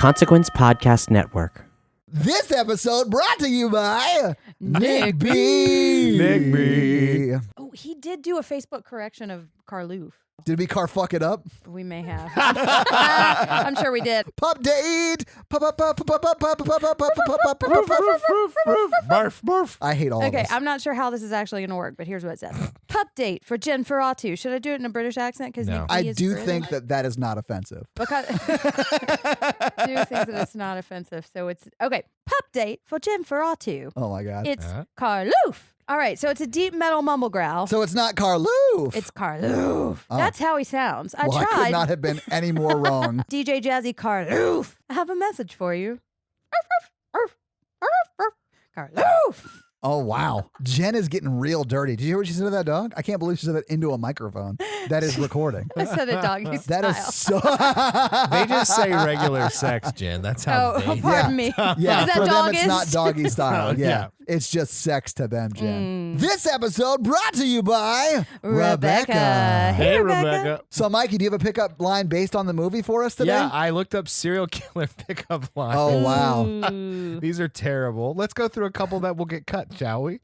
Consequence Podcast Network. This episode brought to you by Nick B. Nick B. Oh, he did do a Facebook correction of Carloof. Did we car fuck it up? We may have. I'm sure we did. Pup date. Barf, barf. I hate all of Okay, this. I'm not sure how this is actually going to work, but here's what it says. Pup date for Jenn Ferratu. Should I do it in a British accent? Because No. I do think that is not offensive. Because do think that it's not offensive. So it's okay. Pup date for Jenn Ferratu. Oh my God. It's Carloof. All right, so it's a deep metal mumble growl. So it's not Carloof. It's Carloof. Oh. That's how he sounds. I I could tried. not have been any more wrong. DJ Jazzy Carloof. I have a message for you. Carloof. Oh, wow. Jen is getting real dirty. Did you hear what she said to that dog? I can't believe she said that into a microphone. That is recording. I said it doggy style. That is so... They just say regular sex, Jen. That's how Oh, they... pardon me. Yeah, Is that for them doggish? it's not doggy style. Yeah. Yeah. It's just sex to them, Jen. This episode brought to you by Rebecca. Hey, Rebecca. So, Mikey, do you have a pickup line based on the movie for us today? Yeah, I looked up serial killer pickup lines. Oh, wow. Ooh. These are terrible. Let's go through a couple that will get cut, shall we?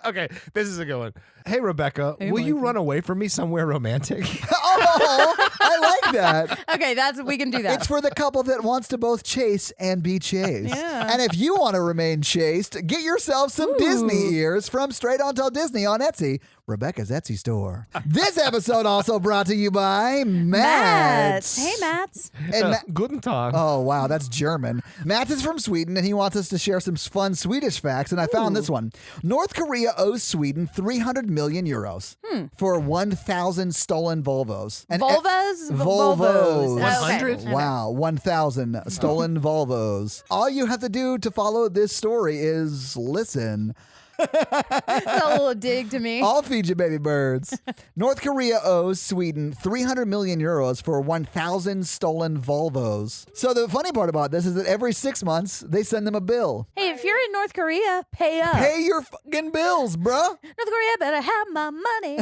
Okay, this is a good one. Hey, Rebecca, Hey, will you Mikey. run away from me somewhere romantic? Oh, I like that. Okay, we can do that. It's for the couple that wants to both chase and be chased. Yeah. And if you want to remain chased, get yourself some Ooh. Disney ears from Straight On Tell Disney on Etsy, Rebecca's Etsy store. This episode also brought to you by Mats. Hey, Mats. And Guten Tag. Oh, wow, that's German. Mats is from Sweden, and he wants us to share some fun Swedish facts, and I found this one. North Korea owes Sweden 300 million euros for 1,000 stolen Volvos. And Volvos? Volvos. 100? Okay. Wow, 1,000 stolen Volvos. All you have to do to follow this story is listen. That's a little dig to me. I'll feed you, baby birds. North Korea owes Sweden 300 million euros for 1,000 stolen Volvos. So the funny part about this is that every 6 months, they send them a bill. Hey, if you're in North Korea, pay up. Pay your fucking bills, bruh. North Korea better have my money.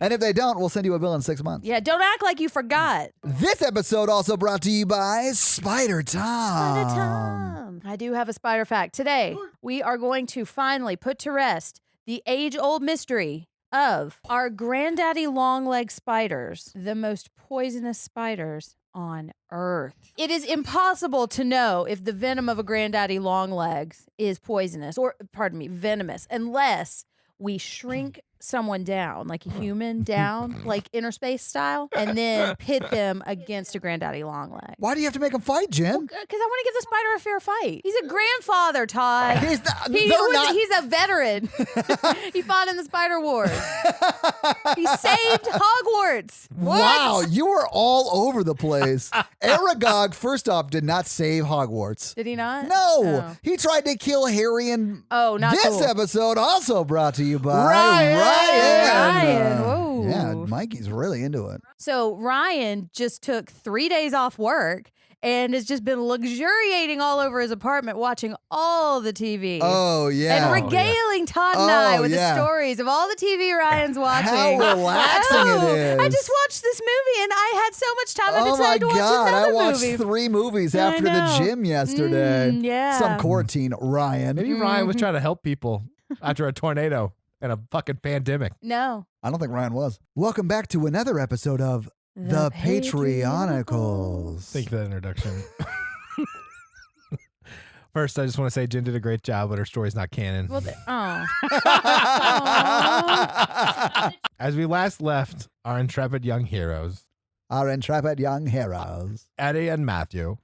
And if they don't, we'll send you a bill in 6 months. Yeah, don't act like you forgot. This episode also brought to you by Spider Tom. Spider Tom. I do have a spider fact. Today, we are going to finally put to rest the age-old mystery of our granddaddy long-leg spiders, the most poisonous spiders on Earth. It is impossible to know if the venom of a granddaddy longlegs is poisonous, or, pardon me, venomous, unless we shrink someone down, like a human down, like inner space style, and then pit them against a granddaddy longleg. Why do you have to make them fight, Jen? Because I want to give the spider a fair fight. He's a grandfather, Todd. He's He's a veteran. He fought in the Spider Wars. He saved Hogwarts. Wow, What? you were all over the place. Aragog, first off, did not save Hogwarts. Did he not? No, Oh. he tried to kill Harry and Oh, not this cool. episode also brought to you by Ryan. Ryan, whoa. Yeah, Mikey's really into it. So Ryan just took 3 days off work and has just been luxuriating all over his apartment watching all the TV. Oh, yeah. And regaling Todd and I Oh, with yeah. the stories of all the TV Ryan's watching. How relaxing Oh, it is. I just watched this movie and I had so much time. I Oh my decided to watch God, another I watched movie. 3 movies I after the know. gym yesterday. Yeah. Some quarantine, Ryan. Maybe Ryan was trying to help people after a tornado and a fucking pandemic. No. I don't think Ryan was. Welcome back to another episode of The Patreonicals. Thank you for that introduction. First, I just want to say Jen did a great job, but her story's not canon. Well, oh. As we last left our intrepid young heroes, Our intrepid young heroes. Eddie and Matthew,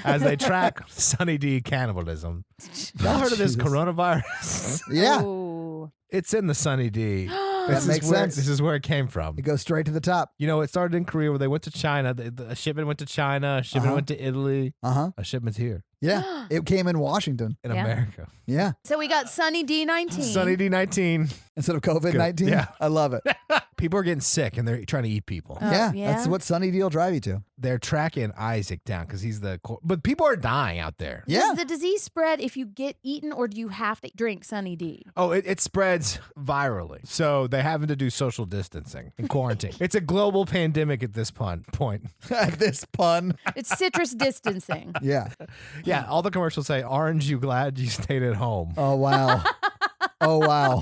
as they track Sunny D cannibalism. Y'all heard of this Jesus. coronavirus? Yeah, Ooh. It's in the Sunny D. That makes sense. This is where it came from. it goes straight to the top. You know, it started in Korea where they went to China. A shipment went to China. A shipment went to Italy. Uh-huh. A shipment's here Yeah, it came in Washington. in Yeah. America. Yeah, So we got Sunny D19. Sunny D19. instead of COVID-19. Yeah. I love it. People are getting sick and they're trying to eat people. Yeah, yeah. that's what Sunny D will drive you to. They're tracking Isaac down because he's but people are dying out there. Yeah. Does the disease spread if you get eaten, or do you have to drink Sunny D? Oh, it spreads virally. So they having to do social distancing and quarantine. It's a global pandemic at this point. This pun. It's citrus distancing. Yeah. Yeah, all the commercials say, "Aren't you glad you stayed at home?" Oh, wow. Oh, wow.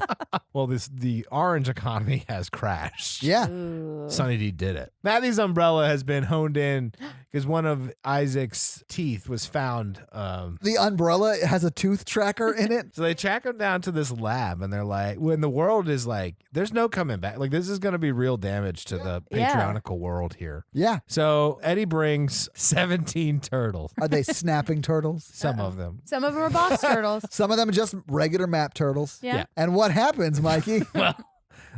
Well, the orange economy has crashed. Yeah. Ooh. Sunny D did it. Matthew's umbrella has been honed in because one of Isaac's teeth was found. The umbrella has a tooth tracker in it. So they track him down to this lab, and they're like, when the world is like, there's no coming back. Like, this is going to be real damage to the Yeah. patriarchal world here. Yeah. So Eddie brings 17 turtles. Are they snapping turtles? Some of them. Some of them are boss turtles. Some of them are just regular map turtles. Yeah. Yeah. And what happens, Mikey? Well,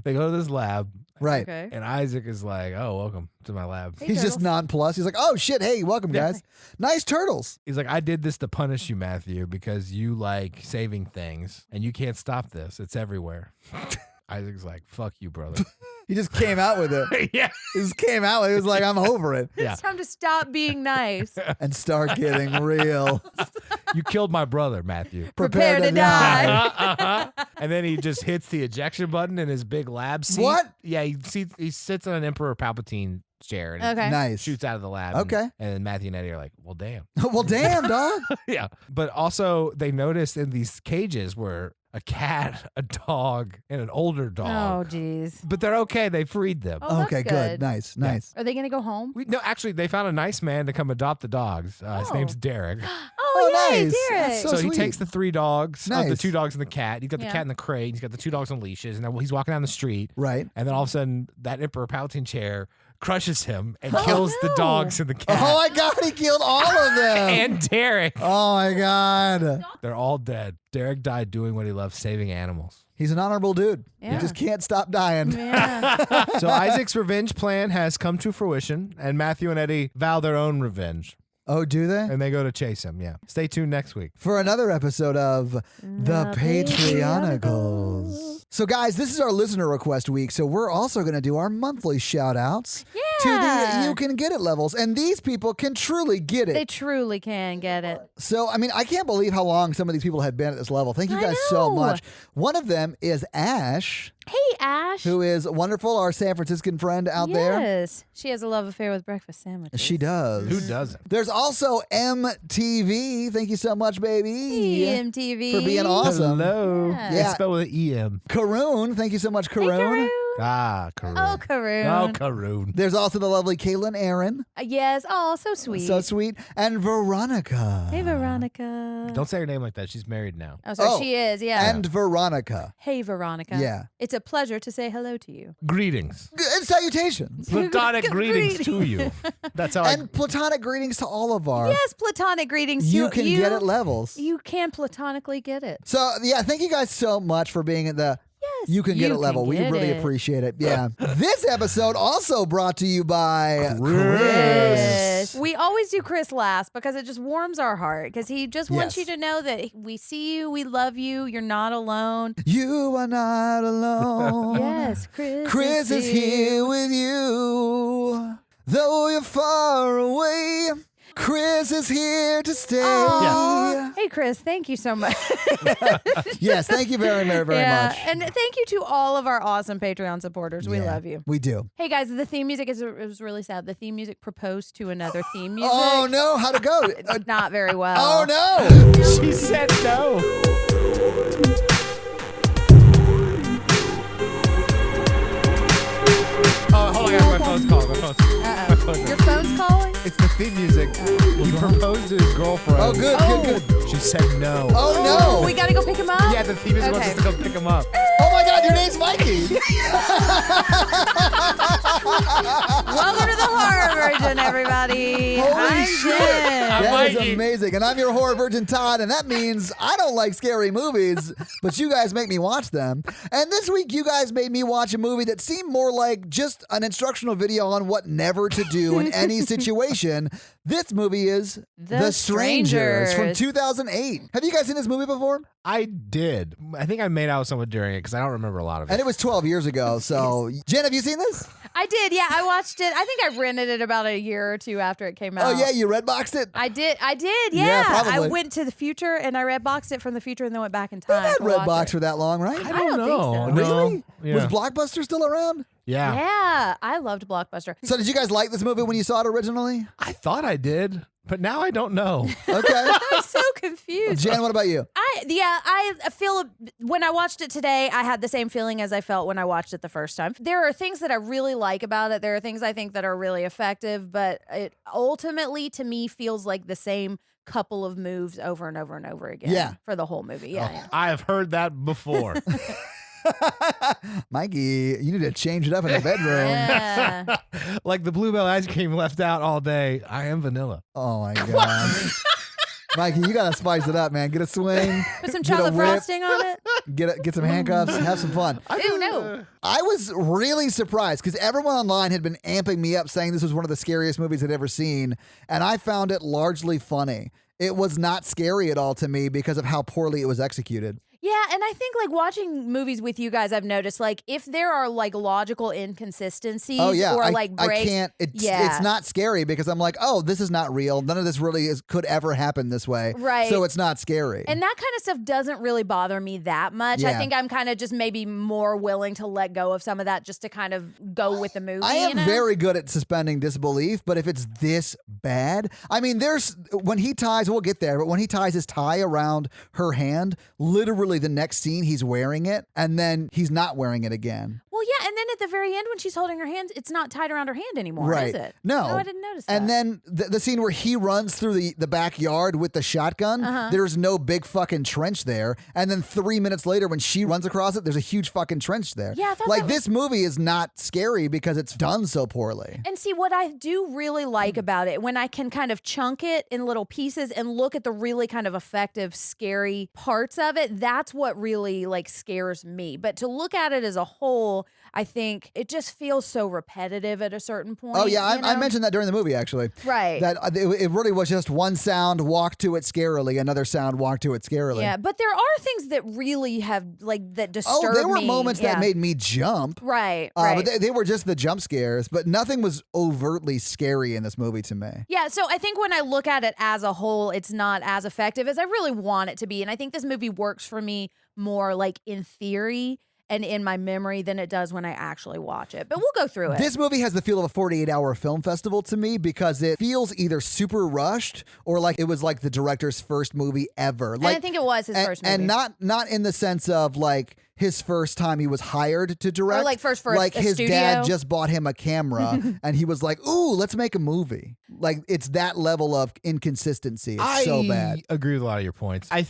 they go to this lab, Right. Okay. and Isaac is like, "Oh, welcome to my lab." Hey, He's just turtles. nonplussed. He's like, oh, shit. Hey, welcome, guys. Nice turtles. He's like, "I did this to punish you, Matthew, because you like saving things, and you can't stop this. It's everywhere." Isaac's like, "Fuck you, brother." He just came out with it. Yeah. He just came out with it. He was like, I'm over it. Yeah. It's time to stop being nice. And start getting real. You killed my brother, Matthew. Prepare to die. And then he just hits the ejection button in his big lab seat. What? Yeah, he sits on an Emperor Palpatine chair and Okay. Nice. shoots out of the lab. Okay. And then Matthew and Eddie are like, "Well, damn." Well, damn, dog. Yeah. But also, they noticed in these cages were a cat, a dog, and an older Oh, dog. jeez. But they're okay. They freed them. Oh, that's Okay, good. Nice, Yeah. nice. Are they going to go home? No, actually, they found a nice man to come adopt the dogs. His Oh. name's Derek. Oh, yay, nice. Derek. That's So, so he sweet. takes the 3 dogs, the Nice. 2 dogs and the cat. He's got the Yeah. cat in the crate. He's got the 2 dogs on leashes, and then he's walking down the street. Right. And then all of a sudden, that Emperor Palpatine chair crushes him and kills the no. dogs and the cat. Oh, my God. He killed all of them. and Derek. Oh, my God. They're all dead. Derek died doing what he loved, saving animals. He's an honorable dude. He Yeah. just can't stop dying. Yeah. So Isaac's revenge plan has come to fruition, and Matthew and Eddie vow their own revenge, Oh, do they? and they go to chase him. Yeah. Stay tuned next week. For another episode of The Patreonicals. So, guys, this is our listener request week, so we're also going to do our monthly shout-outs to the Yeah. You Can Get It levels, and these people can truly get They it. truly can get it. So, I mean, I can't believe how long some of these people have been at this level. Thank you I guys so know. much. One of them is Ash, Hey, Ash. who is wonderful, our San Franciscan friend out there. Yes. She has a love affair with breakfast sandwiches. She does. Who doesn't? There's also MTV. Thank you so much, baby. EMTV. For being awesome. Hello. Yeah. Yeah. It's spelled with an E-M. Karoon. Thank you so much, Hey, Karoon. Karoon. Ah, Karoon. Oh, Karoon. Oh, Karoon. There's also the lovely Caitlin Aaron. Yes. Oh, so sweet. So sweet. And Veronica. Hey, Veronica. Don't say her name like that. She's married now. Oh, sorry. Oh, She is. Yeah. And Veronica. Hey, Veronica. Yeah. It's a pleasure to say hello to you. Greetings. And salutations. Platonic greetings to you. That's how And platonic greetings to all of our Yes, platonic greetings. You Can Get It levels. You can platonically get it. So, yeah, thank you guys so much for being at the Yes. You Can Get It level. We get really it. appreciate it. Yeah. This episode also brought to you by Chris. We always do Chris last because it just warms our heart because he just wants Yes. you to know that we see you, we love you, you're not alone. You are not alone. Yes, Chris. Chris is here with you. Though you're far away, Chris is here to stay. Aw. Hey, Chris, thank you so much. Yes, thank you very, very, very much. And thank you to all of our awesome Patreon supporters. We Yeah, love you. We do. Hey, guys, the theme music it was really sad. The theme music proposed to another theme music. Oh, no. How'd it go? Not very well. Oh, no. She said no. Oh, hold on. I got my phone's calling. My phone's Your phone's calling? It's the theme music. He proposed to his girlfriend. Oh, good, good, good. She said no. Oh, no. We got to go pick him up? Yeah, the theme music wants us Okay. to go pick him up. Oh, my God. Your name's Mikey. Welcome to the horror version, everybody. Holy I'm shit. Jenn. That That is Mikey. amazing. And I'm your horror virgin, Todd, and that means I don't like scary movies, but you guys make me watch them. And this week, you guys made me watch a movie that seemed more like just an instructional video on what never to do in any situation. This movie is The Strangers from 2008. Have you guys seen this movie before? I did. I think I made out with someone during it because I don't remember a lot of it. And it was 12 years ago. So, Jen, have you seen this? I did. Yeah, I watched it. I think I rented it about a year or two after it came out. Oh, yeah, you Redboxed it? I did. Yeah, Yeah, probably. I went to the future and I Redboxed it from the future and then went back in time. We've had to watch Redbox it. for that long, right? I don't don't think know. so. No. Really? Yeah. Was Blockbuster still around? Yeah. Yeah, I loved Blockbuster. So did you guys like this movie when you saw it originally? I thought I did, but now I don't know. Okay. I'm so confused. Jen, what about you? I feel when I watched it today, I had the same feeling as I felt when I watched it the first time. There are things that I really like about it. There are things I think that are really effective, but it ultimately to me feels like the same couple of moves over and over and over again. Yeah. For the whole movie. Yeah. I have heard that before. Mikey, you need to change it up in the bedroom. Yeah. Like the Bluebell Ice Cream left out all day. I am vanilla. Oh my God. Mikey, you gotta spice it up, man. Get a swing, Put some Get a chocolate whip. frosting on it. get some handcuffs, have some fun. Ew, no. I was really surprised because everyone online had been amping me up saying this was one of the scariest movies I'd ever seen, and I found it largely funny. It was not scary at all to me because of how poorly it was executed. Yeah, and I think like watching movies with you guys, I've noticed like if there are like logical inconsistencies Oh yeah, or like breaks, I can't. It's not scary because I'm like, oh, this is not real. None of this really could ever happen this way. Right. So it's not scary. and that kind of stuff doesn't really bother me that much. I Yeah. think I'm kind of just maybe more willing to let go of some of that just to kind of go with the movie. I am you know? very good at suspending disbelief, but if it's this bad, I mean, when he ties, we'll get there, but when he ties his tie around her hand, literally the next scene he's wearing it, and then he's not wearing it again. Well, yeah, and then at the very end when she's holding her hand, it's not tied around her hand anymore, Right. is it? No. I didn't notice that. And then the scene where he runs through the backyard with the shotgun, there's no big fucking trench there. And then 3 minutes later, when she runs across it, there's a huge fucking trench there. Yeah, I thought like that this movie is not scary because it's done so poorly. And see, what I do really like about it, when I can kind of chunk it in little pieces and look at the really kind of effective, scary parts of it, that's what really like scares me. But to look at it as a whole, I think it just feels so repetitive at a certain point. Oh, yeah, you I know? mentioned that during the movie, actually. Right. That it really was just one sound, walk to it scarily, another sound, walk to it scarily. Yeah, but there are things that really have, like, that disturb me. Oh, there were moments Yeah. that made me jump. Right, right. But they were just the jump scares, but nothing was overtly scary in this movie to me. Yeah, so I think when I look at it as a whole, it's not as effective as I really want it to be. And I think this movie works for me more like in theory and in my memory than it does when I actually watch it. But we'll go through it. This movie has the feel of a 48-hour film festival to me because it feels either super rushed or like it was like the director's first movie ever. and Like, I think it was his first movie. and not in the sense of like his first time he was hired to direct. Or like first for like a his studio. dad just bought him a camera and he was like, "Ooh, let's make a movie." Like it's that level of inconsistency. It's so bad. I agree with a lot of your points. I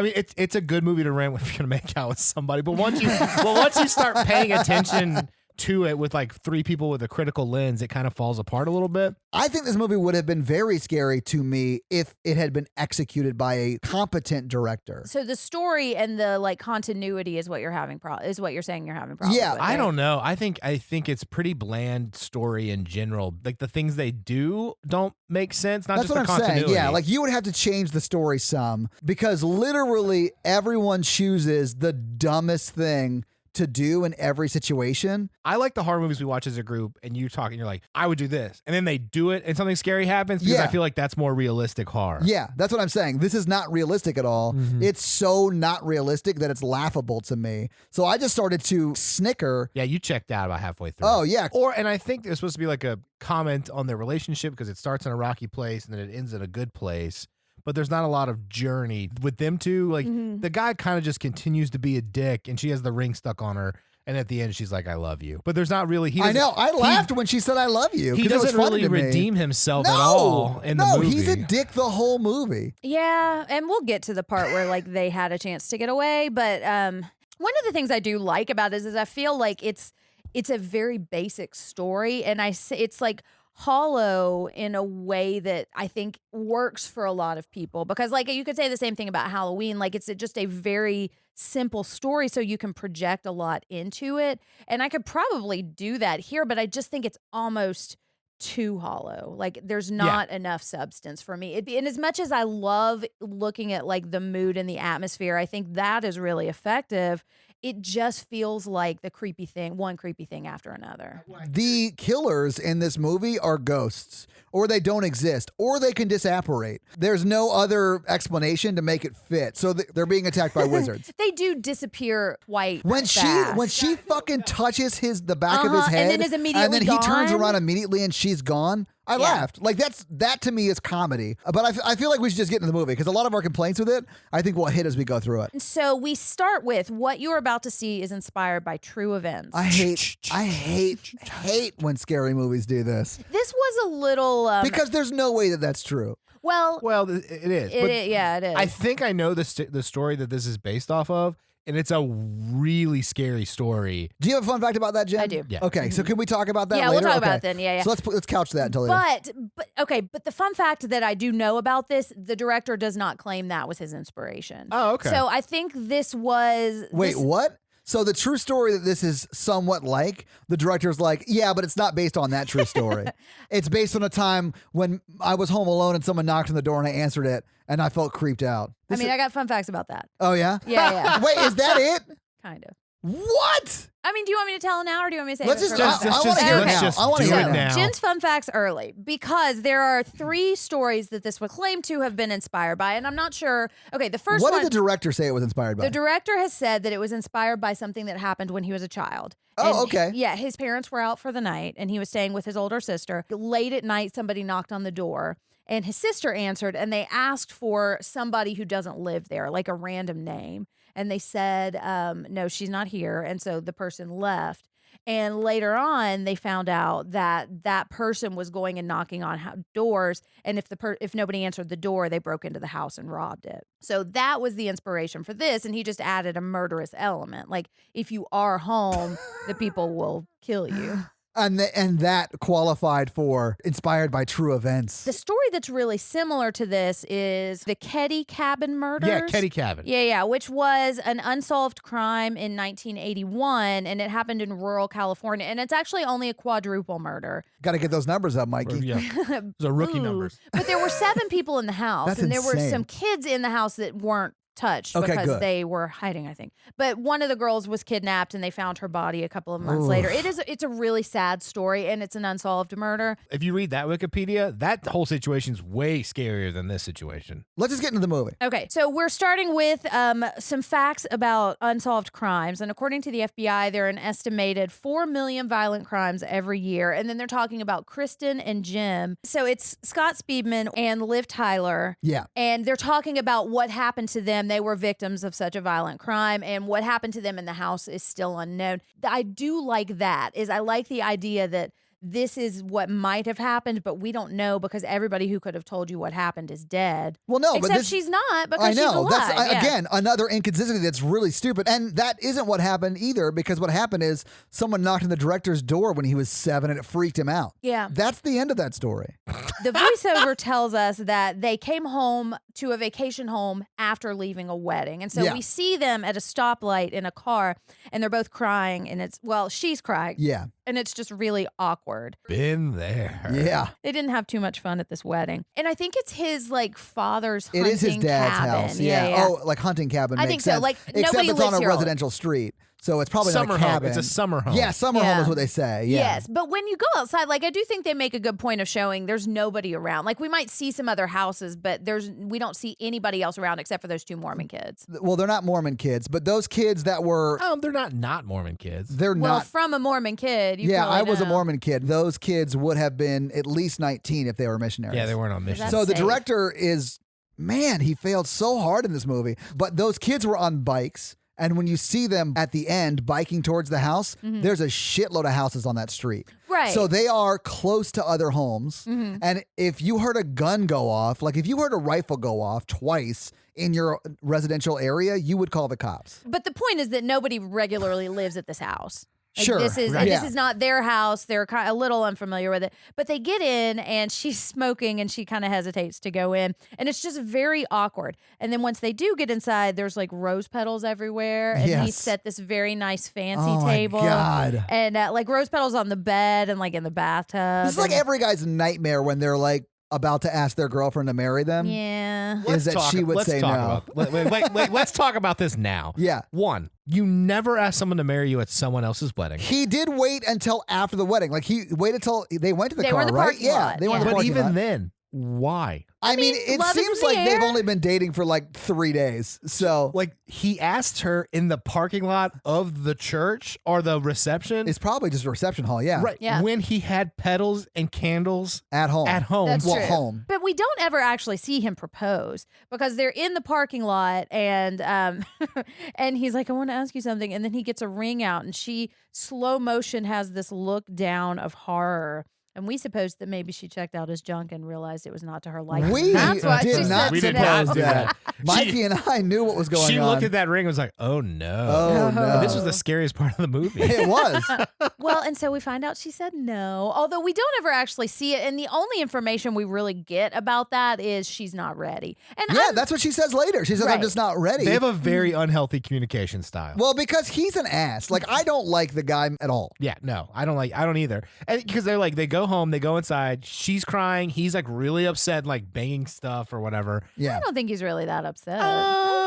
mean, it's a good movie to rent if you're gonna make out with somebody. But once you start paying attention to it with like three people with a critical lens, it kind of falls apart a little bit. I think this movie would have been very scary to me if it had been executed by a competent director. So the story and the like continuity is what you're having is what you're saying you're having problems Yeah, with, I right? don't know. I think it's pretty bland story in general. Like the things they do don't make sense. Not That's just what the I'm continuity. saying. Yeah, like you would have to change the story some because literally everyone chooses the dumbest thing to do in every situation. I like the horror movies we watch as a group, and you talk, and you're like, I would do this, and then they do it, and something scary happens because Yeah. I feel like that's more realistic horror. Yeah, that's what I'm saying. This is not realistic at all. It's so not realistic that it's laughable to me. So I just started to snicker. Yeah, you checked out about halfway through. Oh, yeah. And I think there's supposed to be like a comment on their relationship because it starts in a rocky place and then it ends in a good place. But there's not a lot of journey with them two. Like the guy kind of just continues to be a dick, and she has the ring stuck on her. And at the end, she's like, "I love you." But there's not really. I know. I laughed when she said, "I love you." He 'cause it was doesn't funny really to me. redeem himself No, at all in the movie. he's a dick the whole movie. Yeah, and we'll get to the part where like they had a chance to get away, but one of the things I do like about it is I feel like it's a very basic story, and it's like hollow in a way that I think works for a lot of people, because like you could say the same thing about Halloween. Like it's just a very simple story, so you can project a lot into it. And I could probably do that here, but I just think it's almost too hollow. Like there's not enough substance for me. And as much as I love looking at like the mood and the atmosphere, I think that is really effective. It just feels like the one creepy thing after another. The killers in this movie are ghosts, or they don't exist, or they can disapparate. There's no other explanation to make it fit. So they're being attacked by wizards. They do disappear quite When fast. she fucking touches the back of his head, and then is immediately and then he turns gone. around immediately and she's gone. I laughed. Like that to me is comedy. But I feel like we should just get into the movie, because a lot of our complaints with it, I think, will hit as we go through it. So we start with what you're about to see is inspired by true events. I hate when scary movies do this, This was a little because there's no way that that's true. well, Well, it is. But it is. I think I know the story that this is based off of, and it's a really scary story. Do you have a fun fact about that, Jen? I do. Yeah. Okay, so can we talk about that Yeah, later? we'll talk Okay. about it then. Yeah. So let's couch that until later. But the fun fact that I do know about this, the director does not claim that was his inspiration. Oh, okay. So I think this was Wait, what? So the true story that this is somewhat like, the director's like, yeah, but it's not based on that true story. It's based on a time when I was home alone and someone knocked on the door and I answered it and I felt creeped out. I mean, I got fun facts about that. Oh, yeah? Yeah. Wait, is that it? Kind of. What? I mean, do you want me to tell now, or do you want me to say Let's it just- first? I wanna hear it Okay. now. I wanna do hear it it now. Jen's fun facts early, because there are 3 stories that this would claim to have been inspired by, and I'm not sure. Okay, the first What one. did the director say it was inspired by? The director has said that it was inspired by something that happened when he was a child. Oh, And okay. Yeah, his parents were out for the night and he was staying with his older sister. Late at night, somebody knocked on the door and his sister answered, and they asked for somebody who doesn't live there, like a random name. And they said, no, she's not here. And so the person left. And later on, they found out that that person was going and knocking on doors, and if nobody answered the door, they broke into the house and robbed it. So that was the inspiration for this, and he just added a murderous element. Like, if you are home, the people will kill you. And that qualified for inspired by true events. The story that's really similar to this is the Ketty Cabin murders. Yeah, Ketty Cabin. Yeah, which was an unsolved crime in 1981, and it happened in rural California. And it's actually only a quadruple murder. Got to get those numbers up, Mikey. Yeah. Those are rookie Ooh. numbers. But there were 7 people in the house, That's and there were insane. some kids in the house that weren't touched Okay, because good. they were hiding, I think. But one of the girls was kidnapped, and they found her body a couple of months later. It's a really sad story, and it's an unsolved murder. If you read that Wikipedia, that whole situation's way scarier than this situation. Let's just get into the movie. Okay, so we're starting with some facts about unsolved crimes. And according to the FBI, there are an estimated 4 million violent crimes every year. And then they're talking about Kristen and Jim. So it's Scott Speedman and Liv Tyler. Yeah. And they're talking about what happened to them. They were victims of such a violent crime. And what happened to them in the house is still unknown. I do like that. I like the idea that this is what might have happened, but we don't know because everybody who could have told you what happened is dead. Well, no, Except but this, she's not because I know. she's alive. That's Yeah. again another inconsistency that's really stupid. And that isn't what happened either, because what happened is someone knocked on the director's door when he was 7 and it freaked him out. Yeah. That's the end of that story. The voiceover tells us that they came home to a vacation home after leaving a wedding. And so Yeah. we see them at a stoplight in a car, and they're both crying, and she's crying. Yeah. And it's just really awkward. Been there. Yeah. They didn't have too much fun at this wedding. And I think it's his father's It hunting is his dad's cabin. house. Yeah. Oh, like hunting cabin I makes think so. sense. Like, Except nobody it's on lives a here all- residential street. So it's probably Summer not a home. cabin. It's a summer home. Yeah, summer home Yeah. is what they say. Yeah. Yes, but when you go outside, I do think they make a good point of showing there's nobody around. Like, we might see some other houses, but we don't see anybody else around except for those 2 Mormon kids. Well, they're not Mormon kids, but those kids that were, They're not Mormon kids. they're Well, not. from a Mormon kid, you Yeah, probably I was a know. Mormon kid. Those kids would have been at least 19 if they were missionaries. Yeah, they weren't on mission. That's So the safe. director is, man, he failed so hard in this movie. But those kids were on bikes. And when you see them at the end biking towards the house, there's a shitload of houses on that street. Right. So they are close to other homes. And if you heard a gun go off, like if you heard a rifle go off twice in your residential area, you would call the cops. But the point is that nobody regularly lives at this house. Like, Sure. This is Right. this Yeah. is not their house. They're kind of a little unfamiliar with it. But they get in and she's smoking and she kind of hesitates to go in. And it's just very awkward. And then once they do get inside, there's like rose petals everywhere. And he Yes. set this very nice fancy Oh, my table. God. And like rose petals on the bed and like in the bathtub. This is like and- every guy's nightmare when they're like about to ask their girlfriend to marry them. Yeah. Is that she would say no. Let's talk about this now. Yeah. One, you never ask someone to marry you at someone else's wedding. He did wait until after the wedding. Like he waited till they went to the They car, were in the right? parking Yeah, lot, they went to the But parking even lot. then, why? I mean, it love is seems in the like they've air. only been dating for like 3 days. So Like he asked her in the parking lot of the church or the reception. it's probably just a reception hall. Yeah. Right. Yeah. When he had petals and candles At home. at home. That's Well, true. home. But we don't ever actually see him propose because they're in the parking lot and and he's like, I want to ask you something. And then he gets a ring out and she slow motion has this look down of horror. And we supposed that maybe she checked out his junk and realized it was not to her liking. We That's what she did not said We did today. not suppose do that. that. Mikey and I knew what was going She on. looked at that ring and was like, oh no. Oh, no. This was the scariest part of the movie. It was. Well, and so we find out she said no, although we don't ever actually see it. And the only information we really get about that is she's not ready. And Yeah, I'm- that's what she says later. She says, I'm Right. just not ready. They have a very unhealthy communication style. Well, because he's an ass. Like, I don't like the guy at all. Yeah, no, I don't either. And because they're like, they go home, they go inside, she's crying, he's like really upset, like banging stuff or whatever. Yeah. I don't think he's really that upset.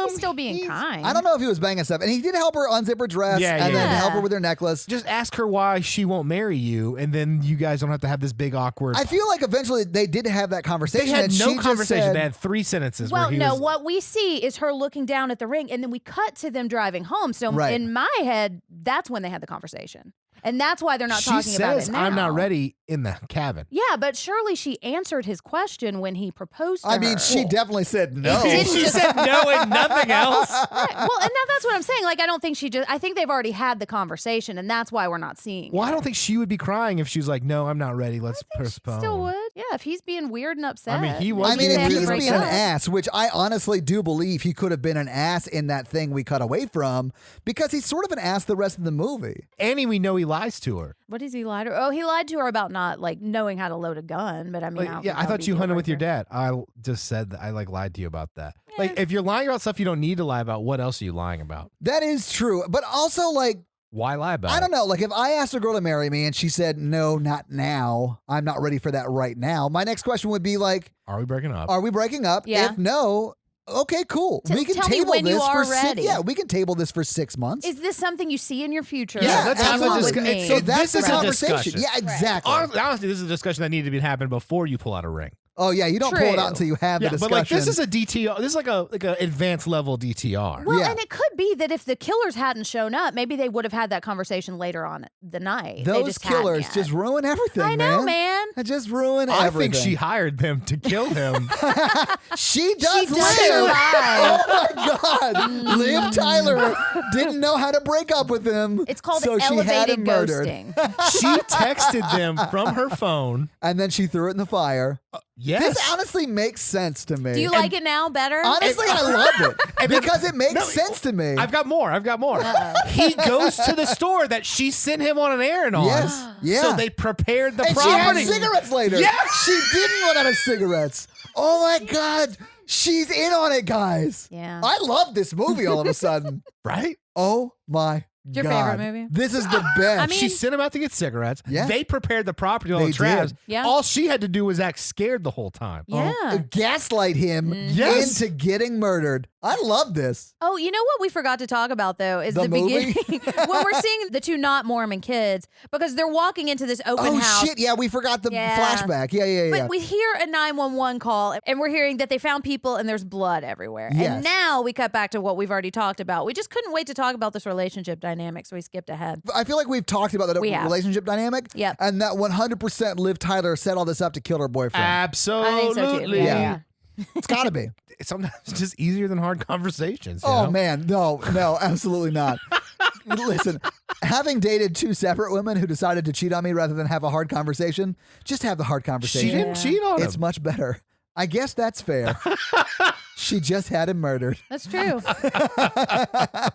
He's still being kind. I don't know if he was banging stuff. And he did help her unzip her dress Yeah, and then yeah. help her with her necklace. Just ask her why she won't marry you, and then you guys don't have to have this big awkward. I feel like eventually they did have that conversation. they had and no she just conversation. said- They had 3 sentences. Well, where he no, was, what we see is her looking down at the ring, and then we cut to them driving home. So Right. in my head, that's when they had the conversation. And that's why they're not she talking about says, it now. "I'm not ready" in the cabin. Yeah, but surely she answered his question when he proposed to I mean, her. she definitely said no. didn't She just- said no and nothing else. Right. Well, and that's what I'm saying. Like, I don't think I think they've already had the conversation, and that's why we're not seeing Well, it. I don't think she would be crying if she was like, "No, I'm not ready. Let's postpone." Still would. Yeah, if he's being weird and upset. I mean, he was I mean, they if have to he's break being an up. ass, which I honestly do believe he could have been an ass in that thing we cut away from, because he's sort of an ass the rest of the movie. Annie, we know he lies to her. What does he lie to her? Oh, he lied to her about not like knowing how to load a gun. But I mean, Like, I don't yeah, think I that would thought be you a hunted deal with your breaker. dad. I just said that I like lied to you about that. Like, if you're lying about stuff you don't need to lie about, what else are you lying about? That is true. But also, like, Why lie about I it? don't know. Like, if I asked a girl to marry me and she said, no, not now, I'm not ready for that right now, my next question would be, like, Are we breaking up? are we breaking up? Yeah. If no, okay, cool. Tell we can me table when you this are for ready. we can table this for 6 months. Is this something you see in your future? Yeah, let's have a Along with discuss- me? so that's This the is a conversation. discussion. Yeah, exactly. Honestly, this is a discussion that needed to be happening before you pull out a ring. Oh yeah, you don't pull it True. out until you have Yeah, the but discussion. like this is a DTR. This is like a advanced level DTR. Well, Yeah. and it could be that if the killers hadn't shown up, maybe they would have had that conversation later on the night. They Those just hadn't killers yet. just ruin everything. I know, man. They just ruin I everything. think she hired them to kill him. She She does does live. survive. Oh my God! Liv Tyler didn't know how to break up with him. It's called so she had elevated him murdered. ghosting. She texted them from her phone. And then she threw it in the fire. Yes. This honestly makes sense to me. Do you like it now better? Honestly, I love it because it makes No, sense to me. I've got more. He goes to the store that she sent him on an errand on. Yes. Yeah. So they prepared the and she had property. cigarettes later. Yeah. She didn't run out of cigarettes. Oh my God. She's in on it, guys. Yeah. I love this movie all of a sudden. Right? Oh my Your God. favorite movie? This is the best. I mean- She sent him out to get cigarettes. Yeah. They prepared the property on They the traps. did. Yeah. All she had to do was act scared the whole time. Yeah. Gaslight him Yes. into getting murdered. I love this. Oh, you know what we forgot to talk about though is The the movie? beginning when we're seeing the two not Mormon kids because they're walking into this open Oh house. shit! Yeah, we forgot the Yeah. flashback. Yeah. But we hear a 911 call and we're hearing that they found people and there's blood everywhere. Yes. And now we cut back to what we've already talked about. We just couldn't wait to talk about this relationship dynamic, so we skipped ahead. I feel like we've talked about that We have. relationship dynamic. Yep. And that 100% Liv Tyler set all this up to kill her boyfriend. Absolutely. I think so too. Yeah. It's got to be. Sometimes it's just easier than hard conversations. you Oh know? man, no, absolutely not. Listen, having dated two separate women who decided to cheat on me rather than have a hard conversation, just have the hard conversation. She didn't cheat on him. It's much better. I guess that's fair. She just had him murdered. That's true.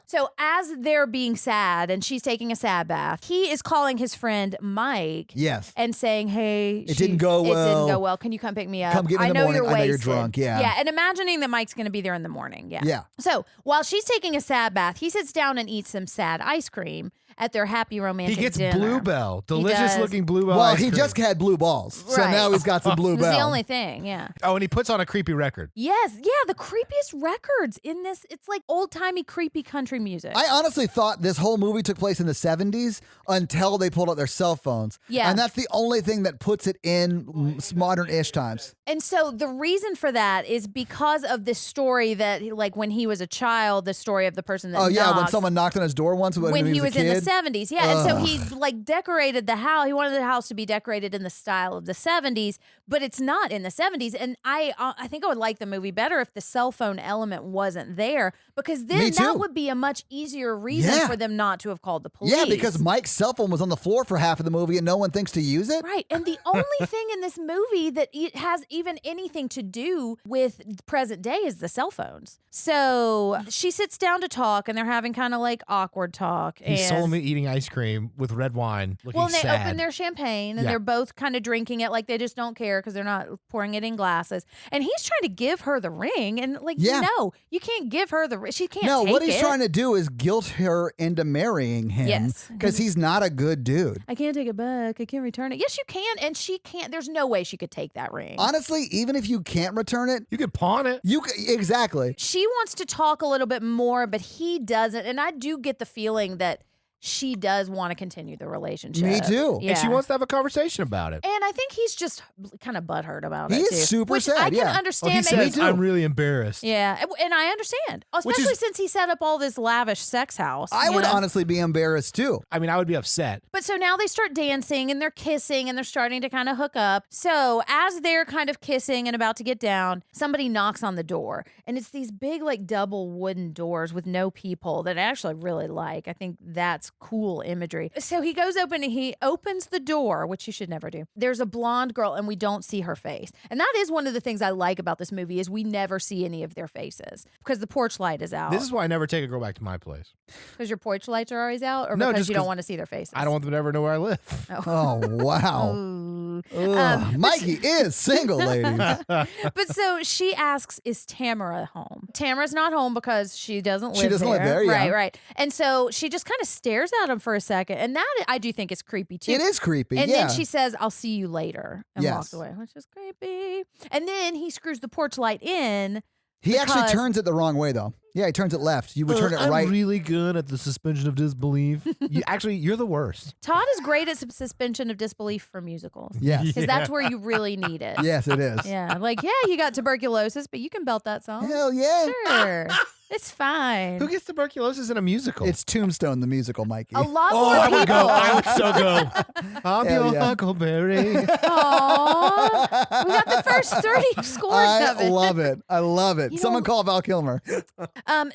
So as they're being sad and she's taking a sad bath, he is calling his friend Mike. Yes. And saying, hey, It didn't go It well. didn't go well. Can you come pick me up? Come get me in the morning. You're I know you're wasted. drunk. Yeah. Yeah. And imagining that Mike's going to be there in the morning. Yeah. Yeah. So while she's taking a sad bath, he sits down and eats some sad ice cream at their happy romantic He gets dinner. Bluebell. Delicious looking Bluebell Well, ice he cream. just had blue balls. So Right. now he's got some It's Bluebell. the only thing. Yeah. Oh, and he puts on a creepy record. Yes. Yeah. The creepiest records in this. It's like old timey creepy country music. I honestly thought this whole movie took place in the 70s until they pulled out their cell phones. Yeah. And that's the only thing that puts it in modern-ish times. And so the reason for that is because of this story that, like, when he was a child, the story of the person that Oh, yeah, when knocked, someone knocked on his door once when he was in the kid. 70s. Yeah. And so he, like, decorated the house. He wanted the house to be decorated in the style of the 70s, but it's not in the 70s. And I think I would like the movie better if the cell phone element wasn't there, because then Me too. that would be a much easier reason Yeah. for them not to have called the police. Yeah, because Mike's cell phone was on the floor for half of the movie and no one thinks to use it. Right. And the only thing in this movie that it has even anything to do with present day is the cell phones. So she sits down to talk and they're having kind of like awkward talk. He's and solemnly eating ice cream with red wine, looking well, and they sad. open their champagne and Yeah. they're both kind of drinking it like they just don't care because they're not pouring it in glasses. And he's trying to give her the ring. And like, Yeah. no, you can't give her the ring. She can't No, take what he's it. trying to do is guilt her into marrying him. Yes. Because he's not a good dude. I can't take it back. I can't return it. Yes, you can. And she can't. There's no way she could take that ring. Honestly, even if you can't return it, You could pawn it. exactly. She wants to talk a little bit more, but he doesn't. And I do get the feeling that she does want to continue the relationship. Me too. Yeah. And she wants to have a conversation about it. And I think he's just kind of butthurt about He it. is too. super Which sad, I can yeah. Well, understand. he maybe. says, I'm really embarrassed. Yeah, and I understand, especially since he set up all this lavish sex house. I you would know? honestly be embarrassed too. I mean, I would be upset. But so now they start dancing and they're kissing and they're starting to kind of hook up. So as they're kind of kissing and about to get down, somebody knocks on the door. And it's these big, like, double wooden doors with no peephole that I actually really like. I think that's cool imagery. So he goes open and he opens the door, which you should never do. There's a blonde girl and we don't see her face. And that is one of the things I like about this movie is we never see any of their faces because the porch light is out. This is why I never take a girl back to my place. Because your porch lights are always out or No, because just you don't 'cause want to see their faces? I don't want them to ever know where I live. Oh, wow. Ooh. Ugh, Mikey is single, ladies. But so she asks, is Tamara home? Tamara's not home because she doesn't live there. She doesn't live there, yeah. Right. And so she just kind of stares at him for a second. And that I do think is creepy too. It is creepy, And yeah. then she says, I'll see you later. And Yes. walks away, which is creepy. And then he screws the porch light in. He actually because- turns it the wrong way, though. Yeah, he turns it left. You would turn it right. I'm really good at the suspension of disbelief. You're the worst. Todd is great at suspension of disbelief for musicals. Yes. Because that's where you really need it. Yes, it is. Yeah. Like, yeah, you got tuberculosis, but you can belt that song. Hell yeah. Sure. It's fine. Who gets tuberculosis in a musical? It's Tombstone, the musical, Mikey. A lot oh, more I would people. go. I would so go. I'm Hell your yeah. Huckleberry. Aww. We got the first 30 scores of I it. love it. I love it. You Someone know- call Val Kilmer.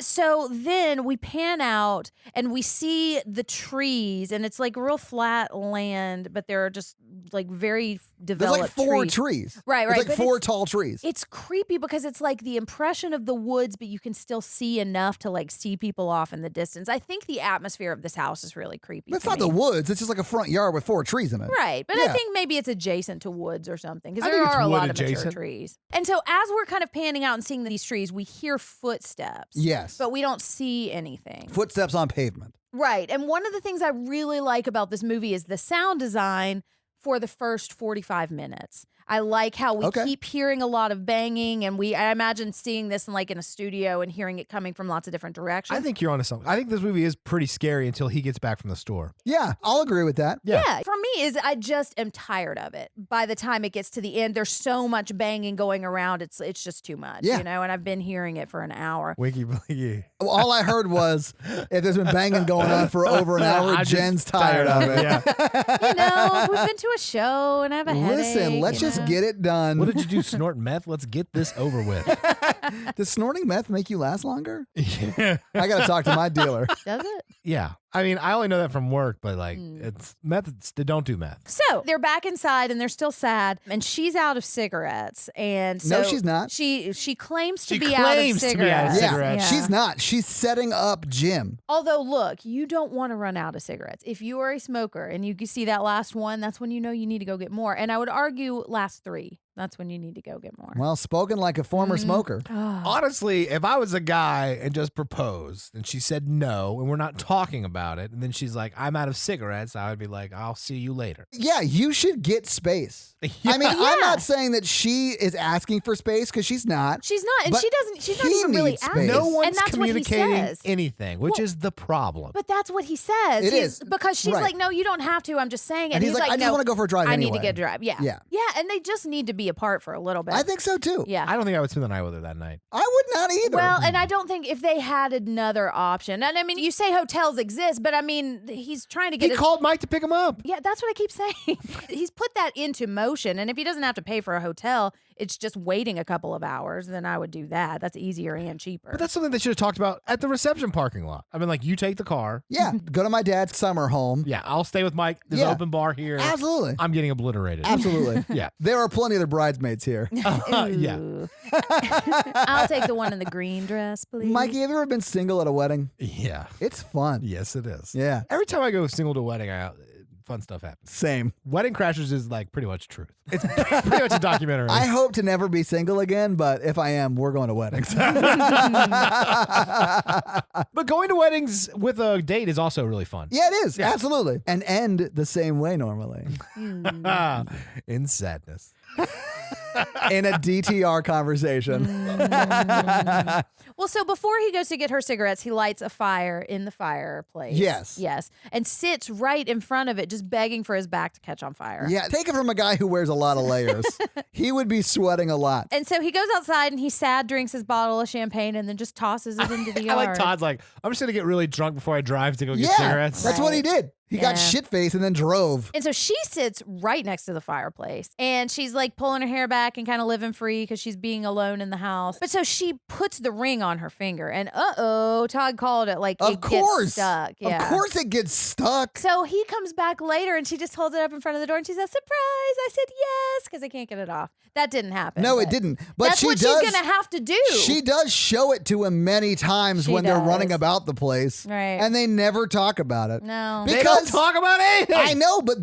So then we pan out and we see the trees, and it's like real flat land, but there are just like very There's developed like four trees. trees. Right, There's right, like but four it's- tall trees. It's creepy because it's like the impression of the woods, but you can still see enough to like see people off in the distance. I think the atmosphere of this house is really creepy. That's to not me. the woods. It's just like a front yard with four trees in it. Right, but Yeah. I think maybe it's adjacent to woods or something because I there think it's are a lot wood of mature adjacent. trees. And so as we're kind of panning out and seeing these trees, we hear footsteps. Yes. But we don't see anything. Footsteps on pavement. Right. And one of the things I really like about this movie is the sound design for the first 45 minutes. I like how we Okay. keep hearing a lot of banging, and I imagine seeing this in a studio and hearing it coming from lots of different directions. I think you're onto something. I think this movie is pretty scary until he gets back from the store. Yeah, I'll agree with that. Yeah, for me is I just am tired of it. By the time it gets to the end, there's so much banging going around. It's just too much, Yeah. and I've been hearing it for an hour. Winky blinky. All I heard was if there's been banging going on for over an hour, I'm just Jen's tired of it. Yeah. We've been to a show and I have a headache. Listen, let's just get it done. What did you do? Snort meth? Let's get this over with. Does snorting meth make you last longer? Yeah. I got to talk to my dealer. Does it? Yeah. I mean, I only know that from work, but like it's meth. They don't do meth. So they're back inside and they're still sad, and she's out of cigarettes. And so No, she's not. She claims to She be out of claims to be out of cigarettes. cigarettes. She's not. She's setting up Jim. Although, look, you don't want to run out of cigarettes. If you are a smoker and you see that last one, that's when you know you need to go get more. And I would argue last 3. That's when you need to go get more. Well, spoken like a former smoker. Honestly, if I was a guy and just proposed and she said no and we're not talking about it, and then she's like, I'm out of cigarettes, I would be like, I'll see you later. Yeah, you should get space. I mean, I'm not saying that she is asking for space because she's not. She's not, and But she's not even really needs asking. space. No And one's that's what he communicating says. anything, which Well, is the problem. But that's what he says. It is. Because she's Right. like, no, you don't have to. I'm just saying it. And he's like, I just no, want to go for a drive I anyway. need to get a drive. Yeah. Yeah. Yeah. And they just need to be apart for a little bit. I think so too. Yeah. I don't think I would spend the night with her that night. I would not either. Well, and I don't think if they had another option. And I mean, you say hotels exist, but I mean, he's trying to get He called Mike to pick him up. Yeah, that's what I keep saying. He's put that into motion. And if he doesn't have to pay for a hotel, it's just waiting a couple of hours, then I would do that. That's easier and cheaper. But that's something they should have talked about at the reception parking lot. I mean, like, you take the car. yeah, go to my dad's summer home. Yeah, I'll stay with Mike. There's an Yeah. open bar here. Absolutely. I'm getting obliterated. Absolutely. Yeah. There are plenty of the bridesmaids here. Yeah. Ooh. I'll take the one in the green dress, please. Mikey, have you ever been single at a wedding? Yeah. It's fun. Yes, it is. Yeah. Every time I go single to a wedding, fun stuff happens. Same. Wedding Crashers is like pretty much truth. It's pretty much a documentary. I hope to never be single again, but if I am, we're going to weddings. But going to weddings with a date is also really fun. Yeah, it is. Absolutely. And end the same way normally. In sadness. In a DTR conversation. Well, so before he goes to get her cigarettes, he lights a fire in the fireplace. Yes. Yes. And sits right in front of it, just begging for his back to catch on fire. Yeah, take it from a guy who wears a lot of layers. He would be sweating a lot. And so he goes outside and he's sad, drinks his bottle of champagne, and then just tosses it into the I yard. like Todd's like, I'm just going to get really drunk before I drive to go get Yeah, cigarettes. that's what he did. He got Yeah. shit-faced and then drove. And so she sits right next to the fireplace and she's like pulling her hair back and kind of living free because she's being alone in the house. But so she puts the ring on her finger and Todd called it like Of it course. gets stuck. Yeah. Of course it gets stuck. So he comes back later and she just holds it up in front of the door and she says, surprise. I said yes because I can't get it off. That didn't happen. No, it but didn't. But that's she what does, she's going to have to do. She does show it to him many times She when they're does. running about the place. Right. And they never talk about it. No. They don't talk about anything. I know, but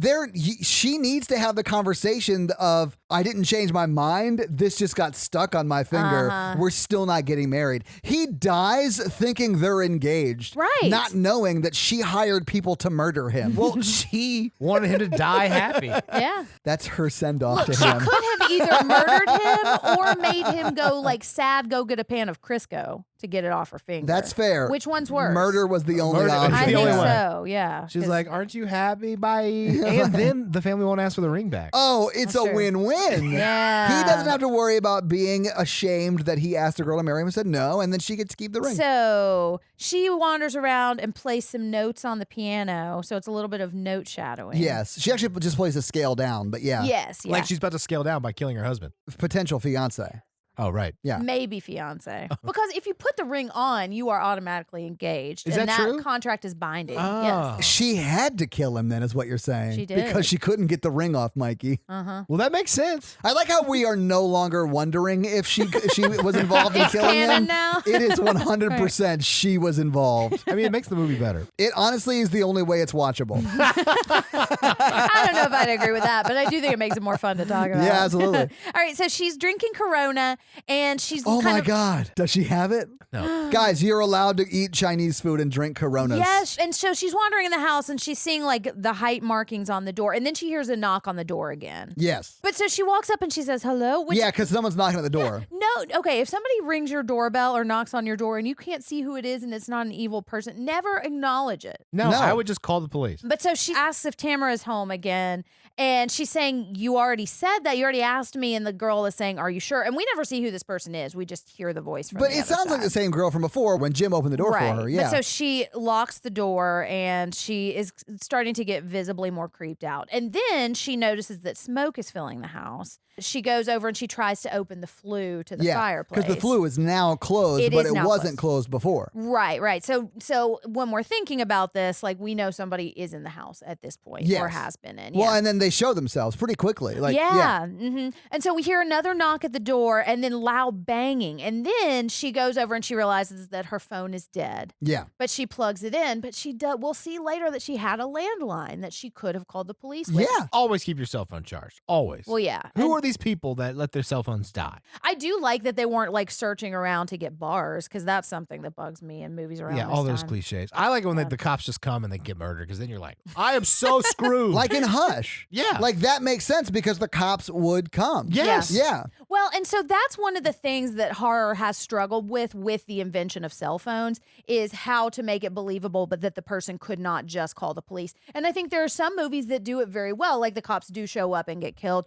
she needs to have the conversation of, I didn't change my mind. This just got stuck on my finger. We're still not getting married. He dies thinking they're engaged. Right. Not knowing that she hired people to murder him. Well, she wanted him to die happy. Yeah. That's her send off to She him. could have either murdered him or made him go like sad, go get a pan of Crisco to get it off her finger. That's fair. Which one's worse? Murder was the only Murder- option. I the think only way. so, yeah. She's 'Cause- like, aren't you happy? Bye. And then the family won't ask for the ring back. Oh, it's That's a true. win-win. Yeah. He doesn't have to worry about being ashamed that he asked a girl to marry him and said no, and then she gets to keep the ring. So she wanders around and plays some notes on the piano. So it's a little bit of note shadowing. Yes. She actually just plays a scale down, but yeah. Yes. Yeah. Like she's about to scale down by killing her husband. Potential fiance. Oh, right. Yeah. Maybe fiance. Because if you put the ring on, you are automatically engaged. Is and that true? contract is binding. Ah. Yes. She had to kill him then is what you're saying. She did. Because she couldn't get the ring off, Mikey. Uh-huh. Well, that makes sense. I like how we are no longer wondering if she was involved in It's killing canon him. now. It is 100% she was involved. I mean, it makes the movie better. It honestly is the only way it's watchable. I don't know if I'd agree with that, but I do think it makes it more fun to talk about. Yeah, absolutely. All right, so she's drinking Corona, and she's Oh kind my of, God. Does she have it? No. Guys, you're allowed to eat Chinese food and drink Coronas. Yes, and so she's wandering in the house, and she's seeing like the height markings on the door, and then she hears a knock on the door again. Yes. But so she walks up and she says hello. Which, Yeah, because someone's knocking at the door. No, okay. If somebody rings your doorbell or knocks on your door and you can't see who it is and it's not an evil person, never acknowledge it. No, No. I would just call the police. But so she asks if Tamara's home, home again. And she's saying, you already said that. You already asked me. And the girl is saying, are you sure? And we never see who this person is. We just hear the voice from But the it other sounds like side. the same girl from before when Jim opened the door Right. for her. Yeah. But so she locks the door and she is starting to get visibly more creeped out. And then she notices that smoke is filling the house. She goes over and she tries to open the flue to the fireplace. Because the flue is now closed, but is it now wasn't closed before. Right. So when we're thinking about this, like we know somebody is in the house at this point or has been in. Well, and then they show themselves pretty quickly. Like, Mm-hmm. And so we hear another knock at the door and then loud banging. And then she goes over and she realizes that her phone is dead. Yeah. But she plugs it in. But we'll see later that she had a landline that she could have called the police with. Yeah. Always keep your cell phone charged. Always. Well, yeah. Who are these people that let their cell phones die? I do like that they weren't like searching around to get bars because that's something that bugs me in movies around. Yeah, this all those time. cliches. I like it when the cops just come and they get murdered because then you're like, I am so screwed. Like in Hush. Yeah. Like that makes sense because the cops would come. Yes. Yeah. Well, and so that's one of the things that horror has struggled with the invention of cell phones is how to make it believable, but that the person could not just call the police. And I think there are some movies that do it very well, like the cops do show up and get killed.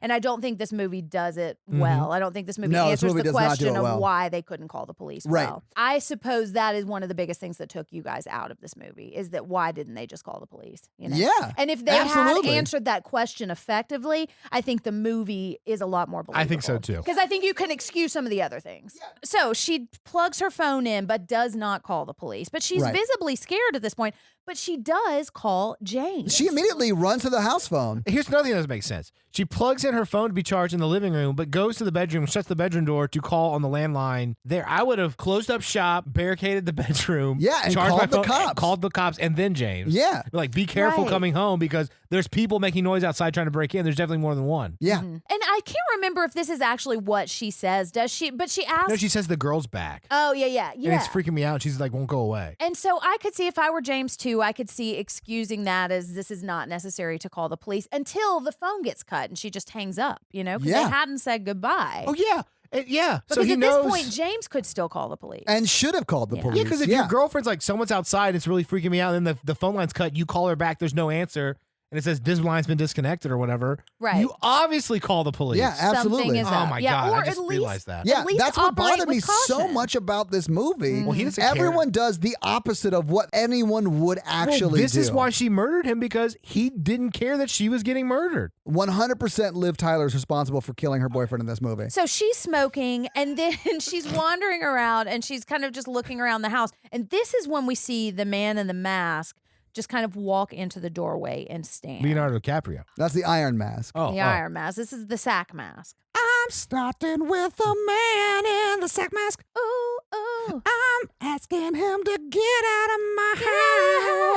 And I don't think this movie does it well. I don't think this movie answers the question of why they couldn't call the police well. I suppose that is one of the biggest things that took you guys out of this movie is that why didn't they just call the police? You know? Yeah. And if they had answered that question effectively, I think the movie is a lot more believable. I think so too. Because I think you can excuse some of the other things. Yeah. So she plugs her phone in but does not call the police. But she's visibly scared at this point. But she does call James. She immediately runs to the house phone. Here's another thing that doesn't make sense. She plugs in her phone to be charged in the living room, but goes to the bedroom, shuts the bedroom door to call on the landline there. I would have closed up shop, barricaded the bedroom. Yeah, and charged called my the phone, cops. Called the cops, and then James. Yeah. Like, be careful coming home because there's people making noise outside trying to break in. There's definitely more than one. Yeah. And I can't remember if this is actually what she says. Does she? But she asks. No, she says the girl's back. Oh, yeah. And it's freaking me out. She's like, won't go away. And so I could see if I were James too, I could see excusing that as this is not necessary to call the police until the phone gets cut and she just hangs up, because they hadn't said goodbye. Oh, yeah. Yeah. Because so he at knows. this point, James could still call the police. And should have called the police. Yeah, because if your girlfriend's like, someone's outside, it's really freaking me out, and then the phone line's cut, you call her back, there's no answer, and it says this line's been disconnected or whatever. Right. You obviously call the police. Yeah, absolutely. Something is Oh up. my Yeah, God. or I just at least, realized that. Yeah, at least that's what operate bothered me with so caution. much about this movie. Well, he doesn't Everyone care. does the opposite of what anyone would actually This do. is why she murdered him, because he didn't care that she was getting murdered. 100% Liv Tyler's responsible for killing her boyfriend in this movie. So she's smoking and then she's wandering around and she's kind of just looking around the house. And this is when we see the man in the mask just kind of walk into the doorway and stand. Leonardo DiCaprio. That's the Iron Mask. The Iron Mask. This is the sack mask. I'm starting with a man in the sack mask. Ooh, ooh. I'm asking him to get out of my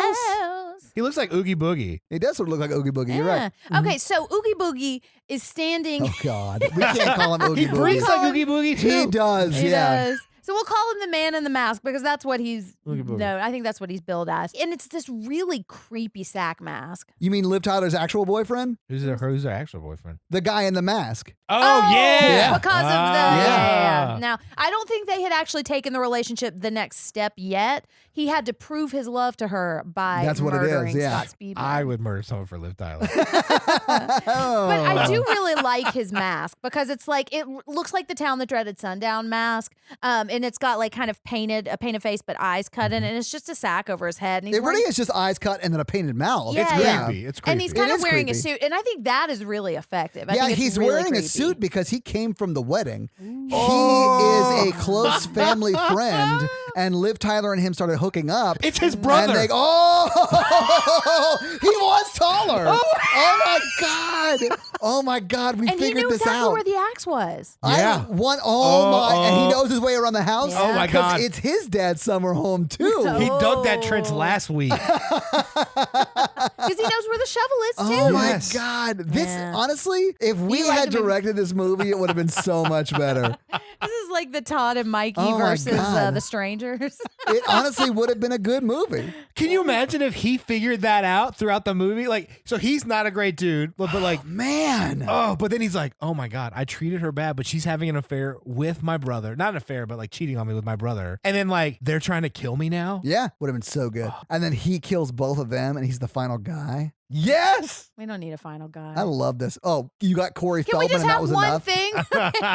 house. He looks like Oogie Boogie. He does sort of look like Oogie Boogie. You're right. Okay, so Oogie Boogie is standing. Oh, God. We can't call him Oogie He Boogie. breathes like Oogie Boogie, too. He does, He yeah. does. So we'll call him the man in the mask because that's what he's. Oogie Boogie. No, I think that's what he's billed as. And it's this really creepy sack mask. You mean Liv Tyler's actual boyfriend? Who's her actual boyfriend? The guy in the mask. Oh, yeah. Because of the. Ah. Yeah. Now, I don't think they had actually taken the relationship the next step yet. He had to prove his love to her by That's what it is, murdering yeah. Scott Speedman. I would murder someone for Liv Tyler. But I do really like his mask because it's like it looks like the Town That Dreaded Sundown mask, and it's got like kind of a painted face but eyes cut in, and it's just a sack over his head. And he's It really is just eyes cut and then a painted mouth. Yeah, It's yeah. creepy. It's creepy. And he's kind It of is wearing creepy. a suit, and I think that is really effective. I Yeah, think it's he's really wearing creepy. a suit because he came from the wedding. He is a close family friend, and Liv Tyler and him started hooking up. It's his brother. And they, he was taller. Oh my God. Oh my God. We And he figured knew this exactly out. where the axe was. Yeah. And he knows his way around the house. Yeah. Oh my 'cause God. it's his dad's summer home too. He dug that trench last week. Because he knows where the shovel is, too. Oh my Yes. God. This, Yeah. honestly, if we You like had the movie? directed this movie, it would have been so much better. This is like the Todd and Mikey Oh my versus God. the Strangers. It honestly would have been a good movie. Can you imagine if he figured that out throughout the movie? Like, so he's not a great dude, but like, Man. but then he's like, oh my God, I treated her bad, but she's having an affair with my brother. Not an affair, but like cheating on me with my brother. And then like, they're trying to kill me now. Yeah, would have been so good. And then he kills both of them and he's the final guy. Yes. We don't need a final guy. I love this. Oh, you got Corey Can we Feldman just and that have was one enough?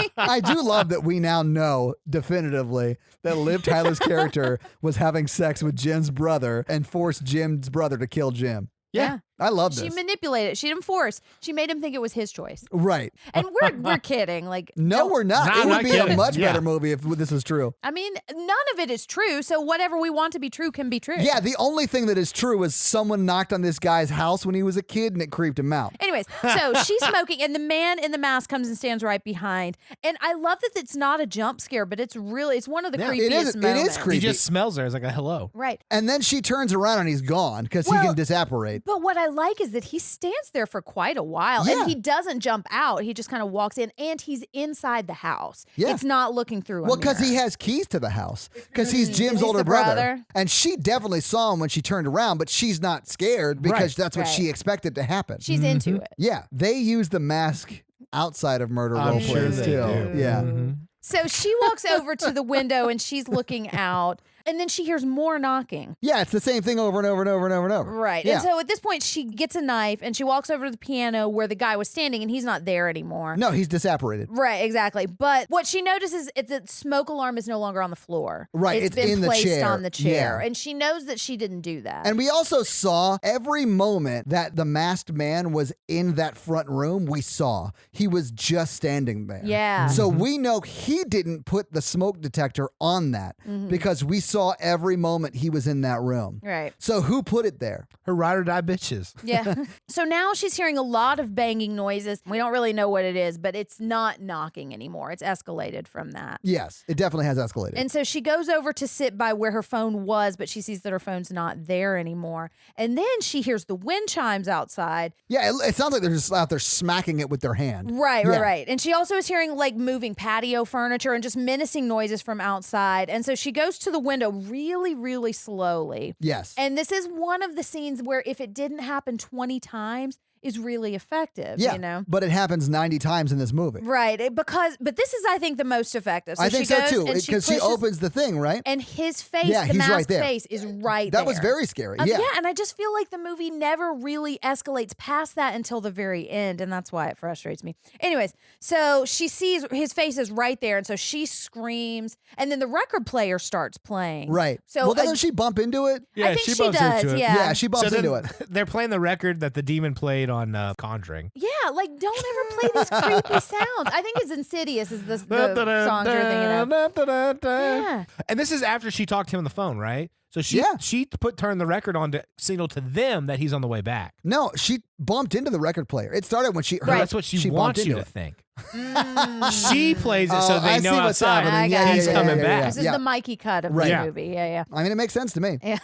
thing? I do love that we now know definitively that Liv Tyler's character was having sex with Jim's brother and forced Jim's brother to kill Jim. Yeah. I love She this. manipulated. She didn't force. She made him think it was his choice. Right. And we're kidding. Like, No, don't- we're not. No, It I'm would not be a kidding. much Yeah. better movie if this was true. I mean, none of it is true. So whatever we want to be true can be true. Yeah, the only thing that is true is someone knocked on this guy's house when he was a kid and it creeped him out. Anyways, so she's smoking, and the man in the mask comes and stands right behind. And I love that it's not a jump scare, but it's one of the Yeah, creepiest it is moments. creepy. He just smells her. It's like a hello. Right. And then she turns around and he's gone because he Well, can disapparate. But what I like is that he stands there for quite a while, Yeah. and he doesn't jump out. He just kind of walks in, and he's inside the house. Yeah. It's not looking through a Well, because he mirror. has keys to the house. Because he's Jim's He's older the brother. brother. And she definitely saw him when she turned around, but she's not scared because Right. that's what Right. she expected to happen. She's into it. Yeah, they use the mask outside of murder I'm role sure plays they too. do. Yeah. Mhm. So she walks over to the window, and she's looking out, and then she hears more knocking. Yeah, it's the same thing over and over and over and over and over. Right. Yeah. And so at this point, she gets a knife, and she walks over to the piano where the guy was standing, and he's not there anymore. No, he's disapparated. Right, exactly. But what she notices is the smoke alarm is no longer on the floor. Right, It's it's been in the placed chair. on the chair. Yeah. And she knows that she didn't do that. And we also saw every moment that the masked man was in that front room, we saw. He was just standing there. Yeah. So we know he didn't put the smoke detector on that because we saw every moment he was in that room. Right. So who put it there? Her ride or die bitches. Yeah. So now she's hearing a lot of banging noises. We don't really know what it is, but it's not knocking anymore. It's escalated from that. Yes, it definitely has escalated. And so she goes over to sit by where her phone was, but she sees that her phone's not there anymore. And then she hears the wind chimes outside. yeah, it sounds like they're just out there smacking it with their hand. Right, Yeah. right. And she also is hearing like moving patio furniture and just menacing noises from outside. And so she goes to the window really, really slowly. Yes. And this is one of the scenes where if it didn't happen 20 times, is really effective, yeah, you know? but it happens 90 times in this movie. Right. But this is, I think, the most effective. So I think she so goes too, and because she pushes- opens the thing, right? and his face, Yeah, the he's right masked there. face, is right That there. was very scary. Yeah, Yeah. and I just feel like the movie never really escalates past that until the very end, and that's why it frustrates me. Anyways, so she sees his face is right there, and so she screams, and then the record player starts playing. Right. So well, doesn't she bump into it? Yeah, I think she bumps does. into it. Yeah. Yeah, she bumps So then into it. They're playing the record that the demon played on Conjuring. Yeah, like don't ever play these creepy sounds. I think it's Insidious is the songs you're thinking of. Yeah. And this is after she talked to him on the phone, right? So she turned the record on to signal to them that he's on the way back. No, she bumped into the record player. It started when she. Right. That's what she bumped wants into you to it. think. She plays it so Oh, they I know see what's outside happening. I Yeah, got he's it. coming back. This is the Mikey cut of Right. the Yeah. movie. Yeah, I mean, it makes sense to me. yeah.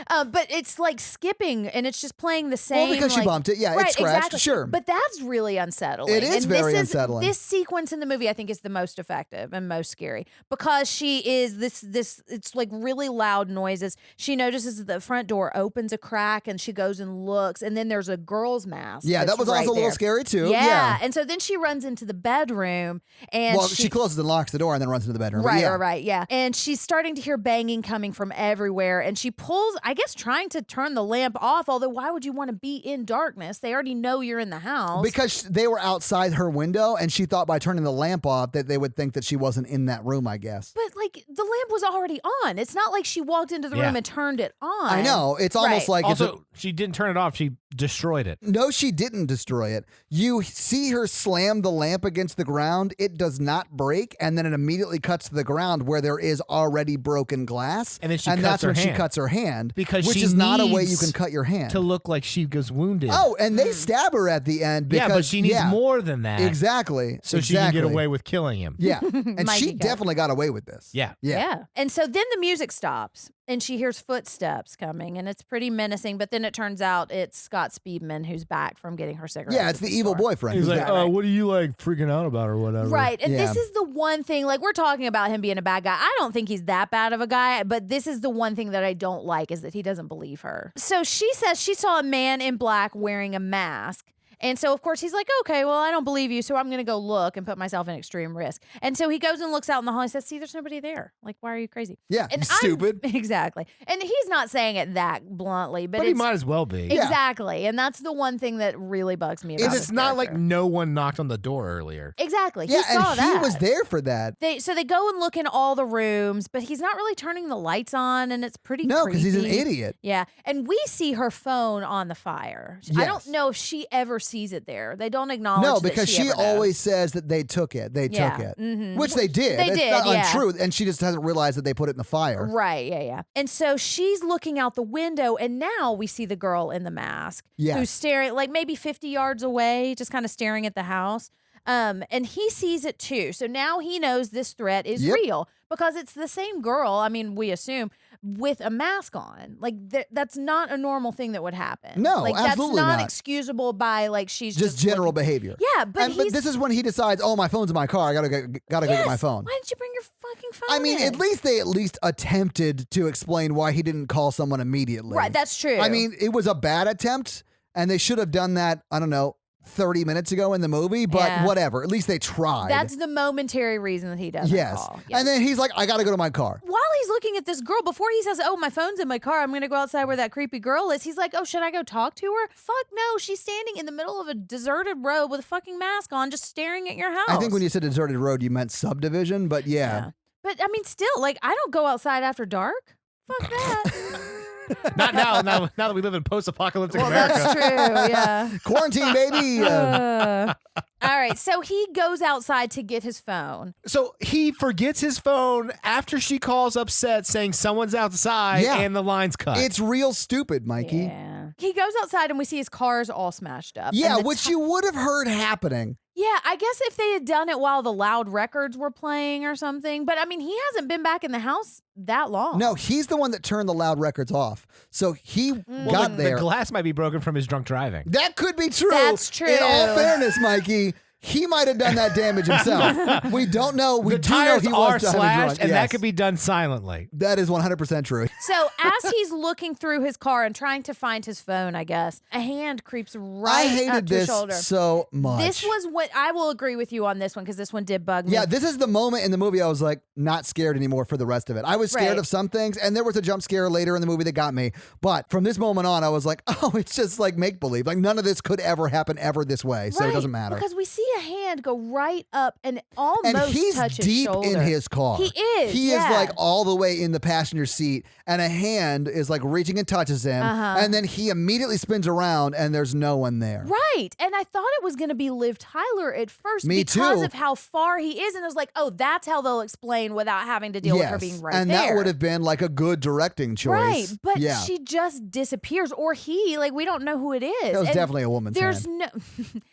But it's like skipping, and it's just playing the same. Well, because she like- bumped it. Yeah, right, it scratched. exactly. Sure. But that's really unsettling. It is and very this unsettling. This sequence in the movie, I think, is the most effective and most scary because she is this. It's like really loud noises. She notices that the front door opens a crack, and she goes and looks, and then there's a girl's mask. Yeah, that that's was right also a little there. scary too. Yeah. And so then she runs into the bedroom, and Well, she closes and locks the door and then runs into the bedroom. But Right, yeah. right, yeah. And she's starting to hear banging coming from everywhere. And she pulls, I guess, trying to turn the lamp off. Although, why would you want to be in darkness? They already know you're in the house. Because they were outside her window, and she thought by turning the lamp off that they would think that she wasn't in that room, I guess. But, like, the lamp was already on. It's not like she walked into the Yeah. room and turned it on. I know. It's almost Right. like it's a- Also, she didn't turn it off. She destroyed it. no, she didn't destroy it. You see her slam the lamp against the ground. It does not break, and then it immediately cuts to the ground where there is already broken glass. And then she and cuts that's her when she hand. cuts her hand, Because which she is not a way you needs can cut your hand. To look like she was wounded. Oh, and they stab her at the end. Because, yeah, but she needs more than that. Exactly. So she can get away with killing him. Yeah, and Mikey she cut. definitely got away with this. Yeah. Yeah. And so then the music stops and she hears footsteps coming and it's pretty menacing. But then it turns out it's Scott Speedman who's back from getting her cigarettes. Yeah, it's at the evil store. boyfriend. He's who's like, there. oh, what are you like freaking out about or whatever? Right. And Yeah. this is the one thing, like, we're talking about him being a bad guy. I don't think he's that bad of a guy, but this is the one thing that I don't like is that he doesn't believe her. So she says she saw a man in black wearing a mask. And so, of course, he's like, okay, well, I don't believe you, so I'm going to go look and put myself in extreme risk. And so he goes and looks out in the hall and says, see, there's nobody there. Like, why are you crazy? Yeah, and stupid. Exactly. And he's not saying it that bluntly, but he might as well be. Exactly. And that's the one thing that really bugs me about It's not like no one knocked on the door earlier. Exactly. Yeah, he saw and that. he was there for that. So they go and look in all the rooms, but he's not really turning the lights on, and it's pretty No, because he's an creepy. idiot. Yeah. And we see her phone on the fire. I Yes. don't know if she ever sees it there. They don't acknowledge No, that because she she ever knows. always says that they took it. They took it. Mhm. Which they did. They It's did, not yeah. untrue. And she just hasn't realized that they put it in the fire. Right, yeah. And so she's looking out the window, and now we see the girl in the mask Yes. who's staring, like maybe 50 yards away, just kind of staring at the house. And he sees it too. So now he knows this threat is real because it's the same girl, I mean, we assume, with a mask on. Like, that's not a normal thing that would happen. No, like, absolutely that's not not. excusable by, like, she's Just general looking. behavior. Yeah, but But this is when he decides, oh, my phone's in my car. I gotta go get my phone. Why didn't you bring your fucking phone I mean, in? at least they attempted to explain why he didn't call someone immediately. Right, that's true. I mean, it was a bad attempt, and they should have done that, I don't know, 30 minutes ago in the movie, but Yeah. whatever. At least they tried. That's the momentary reason that he doesn't yes. call. And then he's like, I gotta go to my car. While he's looking at this girl, before he says, oh, my phone's in my car, I'm going to go outside where that creepy girl is, he's like, oh, should I go talk to her? Fuck no. She's standing in the middle of a deserted road with a fucking mask on, just staring at your house. I think when you said deserted road, you meant subdivision, but yeah. But I mean, still, like, I don't go outside after dark. Fuck that. Not now. Now that we live in post-apocalyptic Well, America. that's true. Yeah. Quarantine, baby. All right. So he goes outside to get his phone. So he forgets his phone after she calls upset saying someone's outside Yeah. and the line's cut. It's real stupid, Mikey. Yeah. He goes outside and we see his car's all smashed up. Yeah, And the which you would have heard happening. Yeah, I guess if they had done it while the loud records were playing or something. But I mean, he hasn't been back in the house that long. No, he's the one that turned the loud records off. So he got there. The glass might be broken from his drunk driving. That could be true. That's true. In all fairness, Mikey, he might have done that damage himself. We don't know. We The do know tires he are was driving slashed, drunk. and Yes. that could be done silently. That is 100% true. So as he's looking through his car and trying to find his phone, I guess, a hand creeps right I up hated to his this shoulder. so much. This was what I will agree with you on this one because this one did bug me. Yeah, this is the moment in the movie I was like not scared anymore for the rest of it. I was scared Right. of some things, and there was a jump scare later in the movie that got me. But from this moment on, I was like, oh, it's just like make believe. Like none of this could ever happen ever this way, so it Right, doesn't matter. Because we see a hand go right up and almost And he's touch his deep shoulder. in his car. He is. He yeah. is like all the way in the passenger seat, and a hand is like reaching and touches him, and then he immediately spins around, and there's no one there. Right. And I thought it was going to be Liv Tyler at first Me because too. of how far he is. And I was like, oh, that's how they'll explain without having to deal with her being right and there. that would have been like a good directing choice. Right. But yeah, she just disappears. Or he, like, we don't know who it is. that was And definitely a woman's There's hand. no.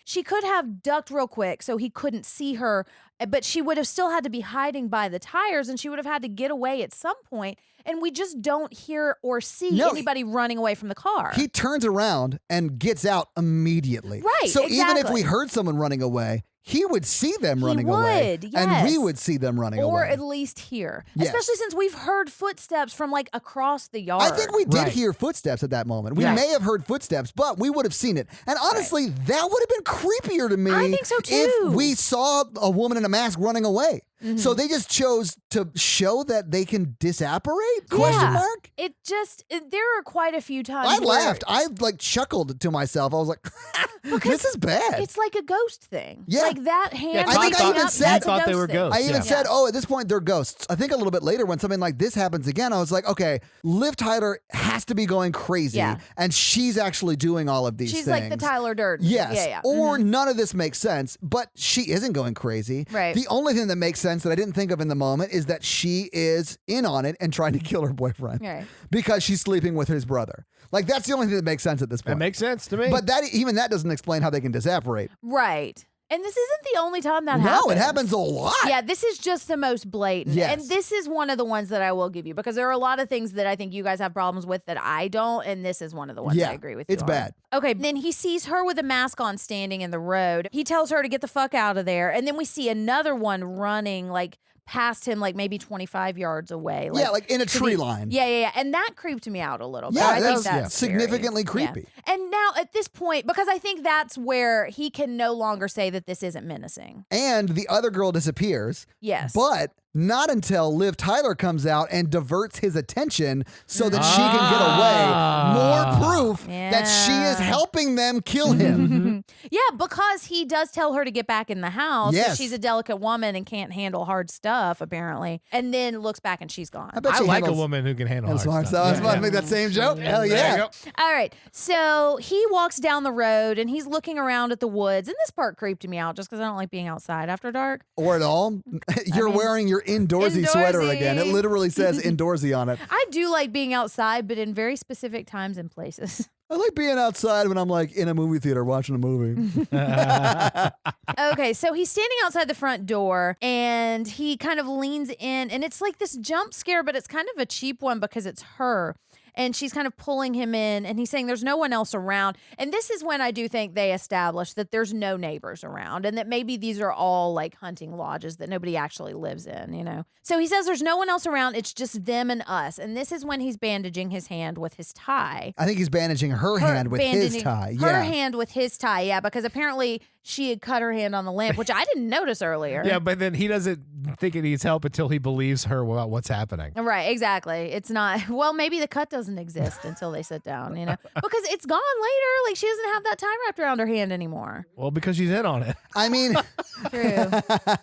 She could have ducked real quick so he couldn't see her, but she would have still had to be hiding by the tires and she would have had to get away at some point. And we just don't hear or see anybody running away from the car. He turns around and gets out immediately. Right, So even if exactly. we heard someone running away, he would see them He running away. would, And we yes. would see them running or away. at least hear. Yes. Especially since we've heard footsteps from like across the yard. I think we did Right. hear footsteps at that moment. We Yeah. may have heard footsteps, but we would have seen it. And honestly, that would have been creepier to me. I think so, too. If we saw a woman in a mask running away. So they just chose to show that they can disapparate? Question mark? There are quite a few times. I where laughed. I like chuckled to myself. I was like, this is bad. It's like a ghost thing. Yeah. Like that hand. I think I reaching even up, said- that's a thought they ghost were thing. ghosts. I even Yeah. said, oh, at this point, they're ghosts. I think a little bit later when something like this happens again, I was like, okay, Liv Tyler has to be going crazy. Yeah. And she's actually doing all of these She's things. like the Tyler Durden. Yes. Yeah. Or none of this makes sense, but she isn't going crazy. Right. The only thing that makes sense that I didn't think of in the moment is that she is in on it and trying to kill her boyfriend Right. because she's sleeping with his brother. Like, that's the only thing that makes sense at this That point. makes sense to me. But even that doesn't explain how they can disapparate. Right. And this isn't the only time that No, happens. it happens a lot. Yeah, this is just the most blatant. Yes. And this is one of the ones that I will give you because there are a lot of things that I think you guys have problems with that I don't. And this is one of the ones Yeah, I agree with you it's on. bad. Okay, then he sees her with a mask on standing in the road. He tells her to get the fuck out of there. And then we see another one running like past him, like maybe 25 yards away. Like in a to tree the- line. Yeah. And that creeped me out a little bit. Yeah, I think was that's scary. significantly Yeah. creepy. And now at this point, because I think that's where he can no longer say that this isn't menacing. And the other girl disappears. Yes. But not until Liv Tyler comes out and diverts his attention so that she can get away. More proof that she is helping them kill him. Yeah, because he does tell her to get back in the house. Yes. 'Cause she's a delicate woman and can't handle hard stuff, apparently. And then looks back and she's gone. bet I she like a handles- woman who can handle handles hard hard stuff. stuff. I was about to make that same joke. Hell There you yeah. go. All right. So he walks down the road and he's looking around at the woods. And this part creeped me out just because I don't like being outside after dark. Or at all. You're wearing your indoorsy sweater again. It literally says indoorsy on it. I do like being outside, but in very specific times and places. I like being outside when I'm like in a movie theater watching a movie. Okay, so he's standing outside the front door and he kind of leans in, and it's like this jump scare, but it's kind of a cheap one because it's her. And she's kind of pulling him in, and he's saying there's no one else around. And this is when I do think they establish that there's no neighbors around and that maybe these are all like hunting lodges that nobody actually lives in, you know? So he says there's no one else around. It's just them and us. And this is when he's bandaging his hand with his tie. I think he's bandaging her hand with his bandaging tie. Her Yeah. hand with his tie, yeah, because apparently she had cut her hand on the lamp, which I didn't notice earlier. Yeah, but then he doesn't think it needs help until he believes her about what's happening. Right, exactly. It's not, well, maybe the cut doesn't exist until they sit down, you know, because it's gone later. Like she doesn't have that tie wrapped around her hand anymore. Well, because she's in on it. I mean, True.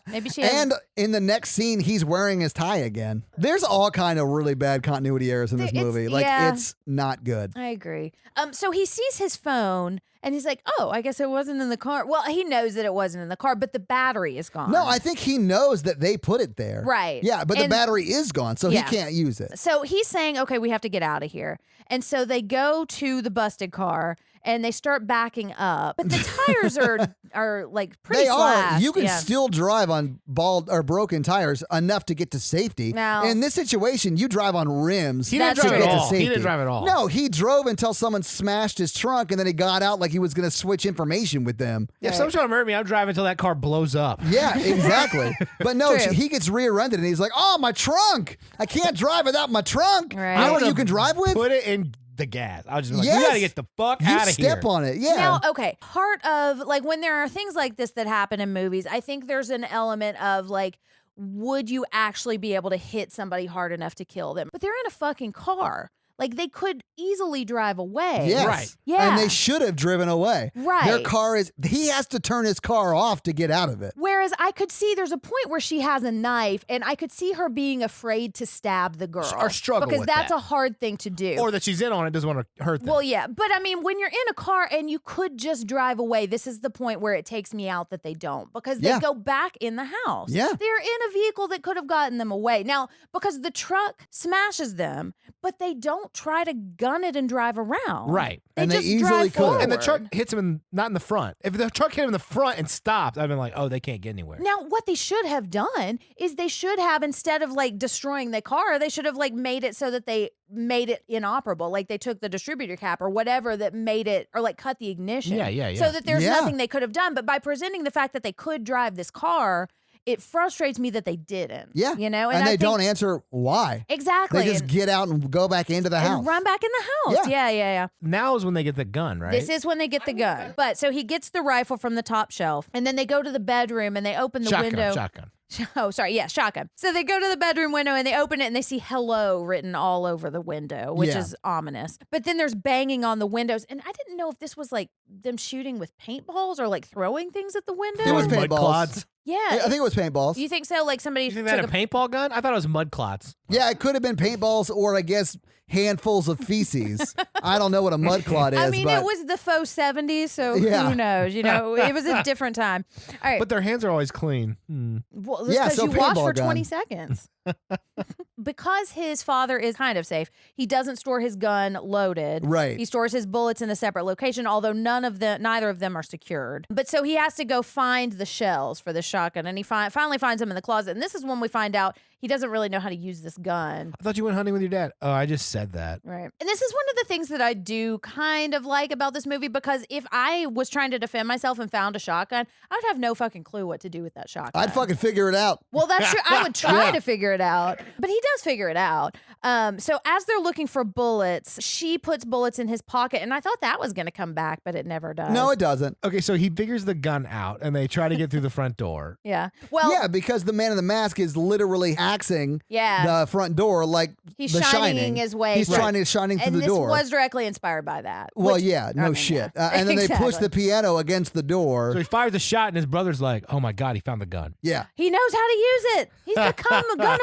Maybe she has. and in the next scene, he's wearing his tie again. There's all kind of really bad continuity errors in this It's- movie. Like, yeah. it's not good. I agree. So he sees his phone and he's like, oh, I guess it wasn't in the car. Well, he knows that it wasn't in the car, but the battery is gone. No, I think he knows that they put it there. Right. Yeah, but the And- battery is gone, so Yeah. he can't use it. So he's saying, okay, we have to get out of here. And so they go to the busted car and they start backing up. But the tires are like pretty They are. slashed. You can Yeah. still drive on bald or broken tires enough to get to safety. No. In this situation, you drive on rims He to didn't That's drive get at to all. safety. He didn't drive at all. No, he drove until someone smashed his trunk, and then he got out like he was going to switch information with them. If someone's trying to murder me, I'm driving until that car blows up. Yeah, exactly. But no, True. he gets rear-ended, and he's like, "Oh, my trunk! I can't drive without my trunk." Right. You know I what you would've can drive with? Put it in the gas. I was just like, Yes. you got to get the fuck You out of here. step on it. Yeah. Now, okay, part of like when there are things like this that happen in movies, I think there's an element of like, would you actually be able to hit somebody hard enough to kill them? But they're in a fucking car. Like they could easily drive away. Yes. Right. Yeah. And they should have driven away. Right. Their car is, he has to turn his car off to get out of it. Whereas I could see there's a point where she has a knife and I could see her being afraid to stab the girl. Or struggle because with that's that. a hard thing to do. Or that she's in on it, doesn't want to hurt them. Well, yeah, but I mean, when you're in a car and you could just drive away, this is the point where it takes me out that they don't because they Yeah. go back in the house. Yeah. They're in a vehicle that could have gotten them away. Now, because the truck smashes them, but they don't try to gun it and drive around. Right. They And they just easily drive could. forward. And the truck hits him not in the front. If the truck hit him in the front and stopped, I'd been like, oh, they can't get anywhere. Now, what they should have done is they should have, instead of like destroying the car, they should have like made it so that they made it inoperable. Like they took the distributor cap or whatever that made it, or like cut the ignition. Yeah. So that there's Yeah. nothing they could have done. But by presenting the fact that they could drive this car, it frustrates me that they didn't. Yeah. You know? And I they think- don't answer why. Exactly. They just and, get out and go back into the house. and run back in the house. Yeah. Now is when they get the gun, right? This is when they get the gun. But so he gets the rifle from the top shelf, and then they go to the bedroom and they open the window. Shotgun. Oh, sorry. Yeah, shotgun. So they go to the bedroom window and they open it and they see hello written all over the window, which Yeah. is ominous. But then there's banging on the windows. And I didn't know if this was like them shooting with paintballs or like throwing things at the window. It was Mud paintballs. clods. Yeah. I think it was paintballs. You think so? Like somebody You think took that a paintball gun? I thought it was mud clots. Yeah, it could have been paintballs or I guess handfuls of feces. I don't know what a mud clot is, I mean, but it was the faux 70s, so Yeah. who knows? You know, it was a different time. All right. But their hands are always clean. Well, that's Yeah, 'cause so you wash paintball for gun. 20 seconds. Because his father is kind of safe, he doesn't store his gun loaded. Right. He stores his bullets in a separate location, although neither of them are secured. But so he has to go find the shells for the shotgun, and he finally finds them in the closet. And this is when we find out he doesn't really know how to use this gun. I thought you went hunting with your dad. Oh, I just said that. Right. And this is one of the things that I do kind of like about this movie, because if I was trying to defend myself and found a shotgun, I would have no fucking clue what to do with that shotgun. I'd fucking figure it out. Well, that's true. I would try to figure it out, but he does figure it out. So as they're looking for bullets, she puts bullets in his pocket, and I thought that was going to come back, but it never does. No, it doesn't. Okay, so he figures the gun out, and they try to get through the front door. Yeah. Well, Yeah, because the man in the mask is literally axing yeah. the front door like He's the shining Shining. his way. He's shining through and the this door. was directly inspired by that. Well, which- yeah, no I mean, shit. yeah. And then they push Exactly. the piano against the door. So he fires the shot, and his brother's like, "Oh my god, he found the gun." Yeah. He knows how to use it. He's become gun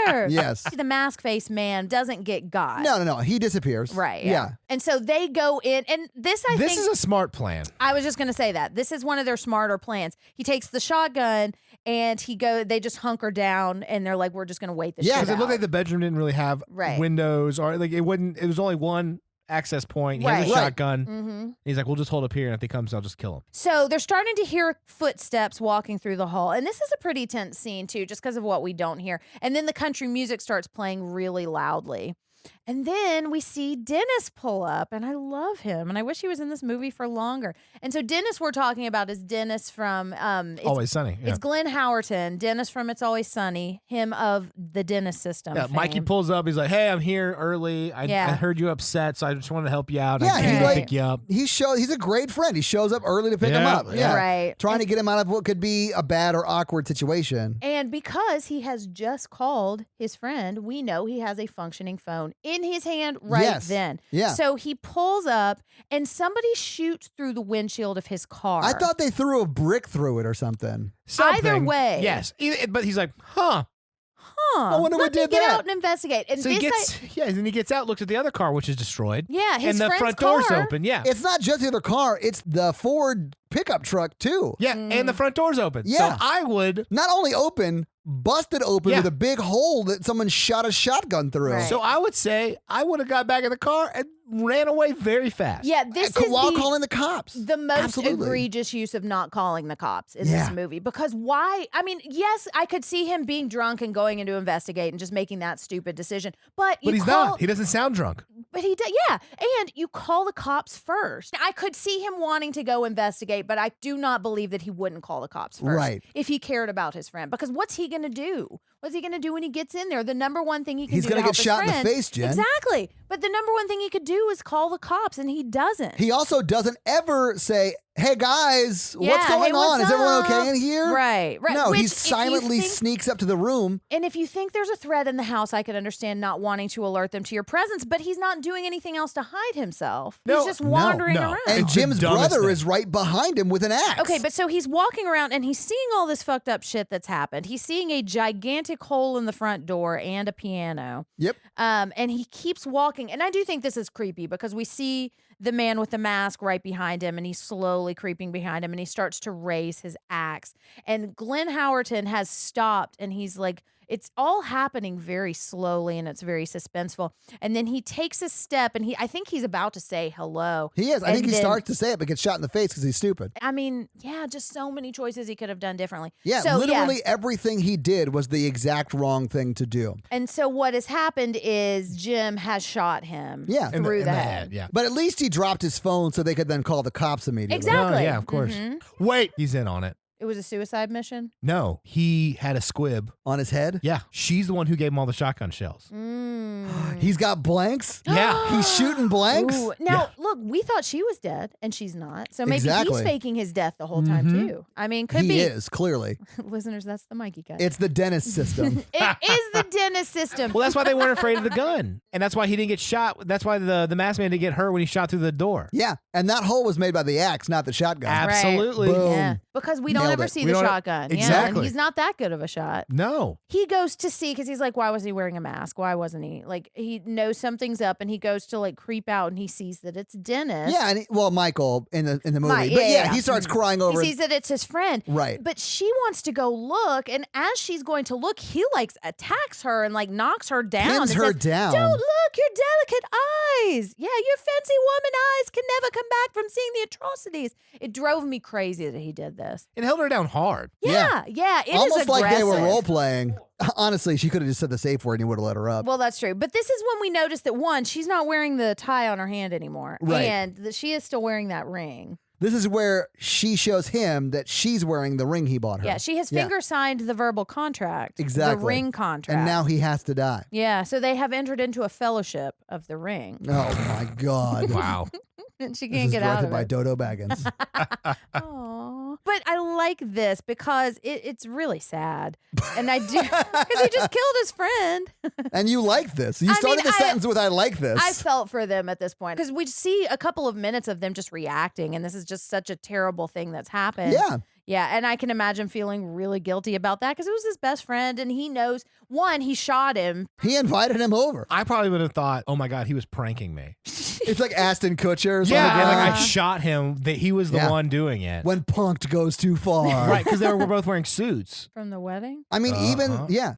aware. Yes. The mask face man doesn't get got. No. He disappears. Right. Yeah. And so they go in, and this I This think is a smart plan. I was just going to say that this is one of their smarter plans. He takes the shotgun and they just hunker down, and they're like, we're just going to wait this Yeah, shit Because it out. looked like the bedroom didn't really have Right. windows, or like it wouldn't. It was only one access point. He has a Right. shotgun. Mm-hmm. He's like, "We'll just hold up here, and if he comes, I'll just kill him." So they're starting to hear footsteps walking through the hall. And this is a pretty tense scene, too, just because of what we don't hear. And then the country music starts playing really loudly. And then we see Dennis pull up, and I love him. And I wish he was in this movie for longer. And so Dennis we're talking about is Dennis from Always Sunny. Yeah. It's Glenn Howerton, Dennis from It's Always Sunny, him of the Dennis system. Yeah, Mikey fame. pulls up. He's like, "Hey, I'm here early. I Yeah. heard you upset, so I just wanted to help you out. Yeah, I he came to like- pick you up." He's a great friend. He shows up early to pick him Yeah. up. Yeah. Right. Trying to get him out of what could be a bad or awkward situation. And because he has just called his friend, we know he has a functioning phone in his hand right Yes. then. Yeah. So he pulls up, and somebody shoots through the windshield of his car. I thought they threw a brick through it or something. Something. way. Yes. But he's like, "Huh." Huh. I wonder let what me did get that. out and investigate. And So this he gets, and he gets out, looks at the other car, which is destroyed. yeah, his and the friend's front door's car. open. Yeah. It's not just the other car, it's the Ford pickup truck too. Yeah. And the front door's open. Yeah. So I would. Not only open, busted open Yeah. with a big hole that someone shot a shotgun through. Right. So I would say I would have got back in the car and ran away very fast. Yeah, this is While the, calling the cops. the most Absolutely. egregious use of not calling the cops in Yeah. this movie. Because why? I mean, yes, I could see him being drunk and going in to investigate and just making that stupid decision. But But he's not. He doesn't sound drunk. But he does, yeah. And you call the cops first. I could see him wanting to go investigate, but I do not believe that he wouldn't call the cops first Right. if he cared about his friend. Because what's he going to do? What's he going to do when he gets in there? The number one thing he can He's do gonna to help get his shot in the friend- face, Jen. Exactly. But the number one thing he could do is call the cops, and he doesn't. He also doesn't ever say, "Hey guys, what's Yeah, going hey, on? what's Is everyone up?" okay in here?" Right, right. No, Which, he if you silently think- sneaks up to the room. And if you think there's a threat in the house, I could understand not wanting to alert them to your presence, but he's not doing anything else to hide himself. No, He's just wandering no. around. And It's the Jim's dumbest brother thing. is right behind him with an axe. Okay, but so he's walking around and he's seeing all this fucked up shit that's happened. He's seeing a gigantic hole in the front door and a piano. Yep. And he keeps walking. And I do think this is creepy because we see the man with the mask right behind him, and he's slowly creeping behind him, and he starts to raise his axe. And Glenn Howerton has stopped, and he's like, it's all happening very slowly, and it's very suspenseful. And then he takes a step, and I think he's about to say hello. He is. I And think he then- starts to say it, but gets shot in the face because he's stupid. I mean, yeah, just so many choices he could have done differently. Yeah, So, literally everything he did was the exact wrong thing to do. And so what has happened is Jim has shot him Yeah. through In the head. Yeah. But at least he dropped his phone so they could then call the cops immediately. Exactly. Oh, yeah, of course. Mhm. Wait, he's in on it. It was a suicide mission. No, he had a squib. On his head? Yeah, she's the one who gave him all the shotgun shells. Mm. He's got blanks? Yeah. He's shooting blanks? Ooh. Now, look, we thought she was dead, and she's not. So maybe Exactly. he's faking his death the whole time, Mhm. too. I mean, could He be. is, clearly. Listeners, that's the Mikey cut. It's the dentist system. It is the dentist system. Well, that's why they weren't afraid of the gun, and that's why he didn't get shot. That's why the masked man didn't get hurt when he shot through the door. Yeah, and that hole was made by the axe, not the shotgun. Absolutely. Boom. Yeah, because we don't Nailed ever it. see We the don't- shotgun. Yeah, Exactly. and he's not that good of a shot. No. He goes to see because he's like, why was he wearing a mask? Why wasn't he? Like, he knows something's up, and he goes to like creep out, and he sees that it's Dennis. Yeah, and Michael in the movie. Mike, but yeah. he starts crying He over sees that it's his friend. Right. But she wants to go look, and as she's going to look, he like attacks her and like knocks her down. Pins and her says, down. Don't look, your delicate eyes. Yeah, your fancy woman eyes can never come back from seeing the atrocities. It drove me crazy that he did this. It held her down hard. Yeah, it is Almost like they were aggressive. role playing. Honestly, she could have just said the safe word and he would have let her up. Well, that's true. But this is when we notice that, one, she's not wearing the tie on her hand anymore. Right. And that she is still wearing that ring. This is where she shows him that she's wearing the ring he bought her. Yeah, she has finger signed the verbal contract. Exactly. The ring contract. And now he has to die. Yeah, so they have entered into a fellowship of the ring. Oh my God. Wow. And she This can't is get out directed of by it. Dodo Baggins. Aww. But I like this because it's really sad. And I do, because he just killed his friend. And you like this. You started the sentence with, I like this. I felt for them at this point because we see a couple of minutes of them just reacting. And this is just such a terrible thing that's happened. Yeah. Yeah, and I can imagine feeling really guilty about that because it was his best friend and he knows, one, he shot him. He invited him over. I probably would have thought, oh my God, he was pranking me. It's like Ashton Kutcher. Or Yeah, something. like I shot him. That he was the one doing it. When punked goes too far. Right, because they were both wearing suits. From the wedding? I mean,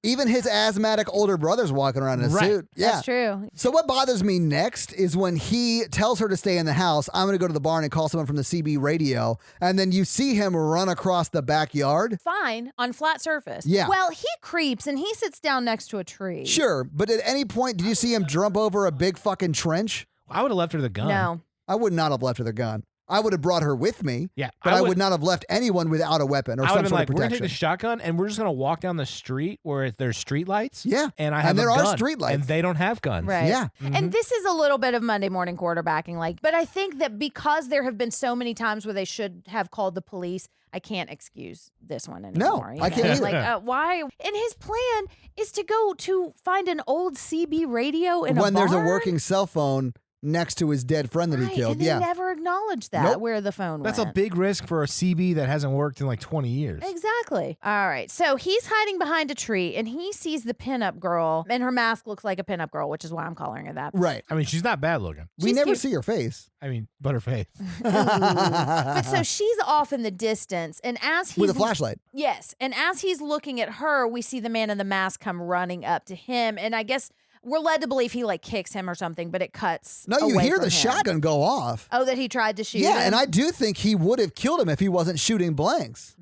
even his asthmatic older brother's walking around in a suit. Yeah. That's true. So what bothers me next is when he tells her to stay in the house. I'm going to go to the barn and call someone from the CB radio. And then you see him run across the backyard. Fine, on flat surface. Yeah. Well, he creeps and he sits down next to a tree. Sure. But at any point, did you see him jump over a big fucking trench? I would have left her the gun. No. I would not have left her the gun. I would have brought her with me. Yeah, But I would not have left anyone without a weapon or I some would have sort been of like, we're gonna protection. take the shotgun and we're just gonna walk down the street where there's street lights. Yeah. And I have And there a are gun, street lights. and they don't have guns. Right. Yeah. And this is a little bit of Monday morning quarterbacking, but I think that because there have been so many times where they should have called the police, I can't excuse this one anymore. I can't either. Like, why? And his plan is to go to find an old CB radio in When a there's a barn? working cell phone next to his dead friend that he Right, killed. and they Yeah. never acknowledged that, Nope. where the phone That's went. a big risk for a CB that hasn't worked in like 20 years. Exactly. All right. So he's hiding behind a tree and he sees the pinup girl, and her mask looks like a pinup girl, which is why I'm calling her that. Right. I mean, she's not bad looking. We She's never cute. see her face. I mean, but her face. But so she's off in the distance, and as he's With a flashlight. Yes, and as he's looking at her, we see the man in the mask come running up to him, and I guess we're led to believe he like kicks him or something, but it cuts. No, you away hear from the him. shotgun go off. Oh, that he tried to shoot. Yeah, him? and I do think he would have killed him if he wasn't shooting blanks.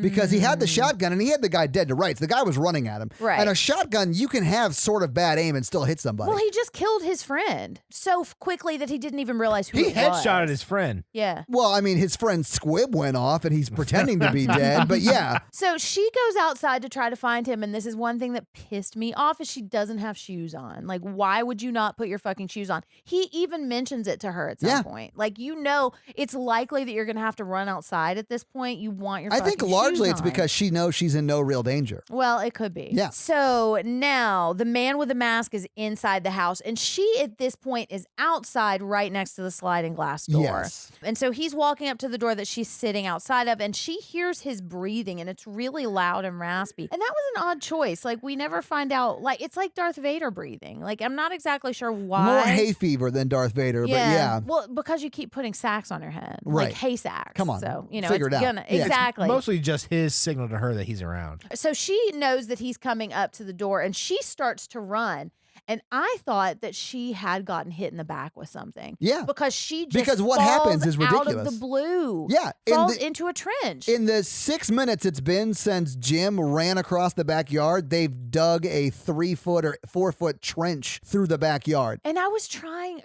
Because he had the shotgun and he had the guy dead to rights. The guy was running at him. Right. And a shotgun, you can have sort of bad aim and still hit somebody. Well, he just killed his friend so quickly that he didn't even realize who He it was. headshotted his friend. Yeah. Well, I mean, his friend's squib went off and he's pretending to be dead. But yeah, So she goes outside to try to find him, and this is one thing that pissed me off is she doesn't have shoes on. Like, why would you not put your fucking shoes on? He even mentions it to her at some Yeah. point. Like, it's likely that you're gonna have to run outside at this point. You want your I fucking think largely shoes it's on. because she knows she's in no real danger. Well, it could be. Yeah. So now the man with the mask is inside the house, and she at this point is outside right next to the sliding glass door. Yes. And so he's walking up to the door that she's sitting outside of, and she hears his breathing, and it's really loud and raspy. And that was an odd choice. Like, we never find out. Like, it's like Darth Vader breathing. Like, I'm not exactly sure why. More hay fever than Darth Vader, but yeah. Well, because you keep putting sacks on your head. Right. Like hay sacks. Come on. So, Figure it's it out. gonna. Yeah. Exactly. Mostly just his signal to her that he's around. So she knows that he's coming up to the door and she starts to run. And I thought that she had gotten hit in the back with something. Yeah. Because she just Because what falls happens is out of ridiculous. the blue. Yeah, Falls into a trench. In the 6 minutes it's been since Jim ran across the backyard, they've dug a 3-foot or 4-foot trench through the backyard. And I was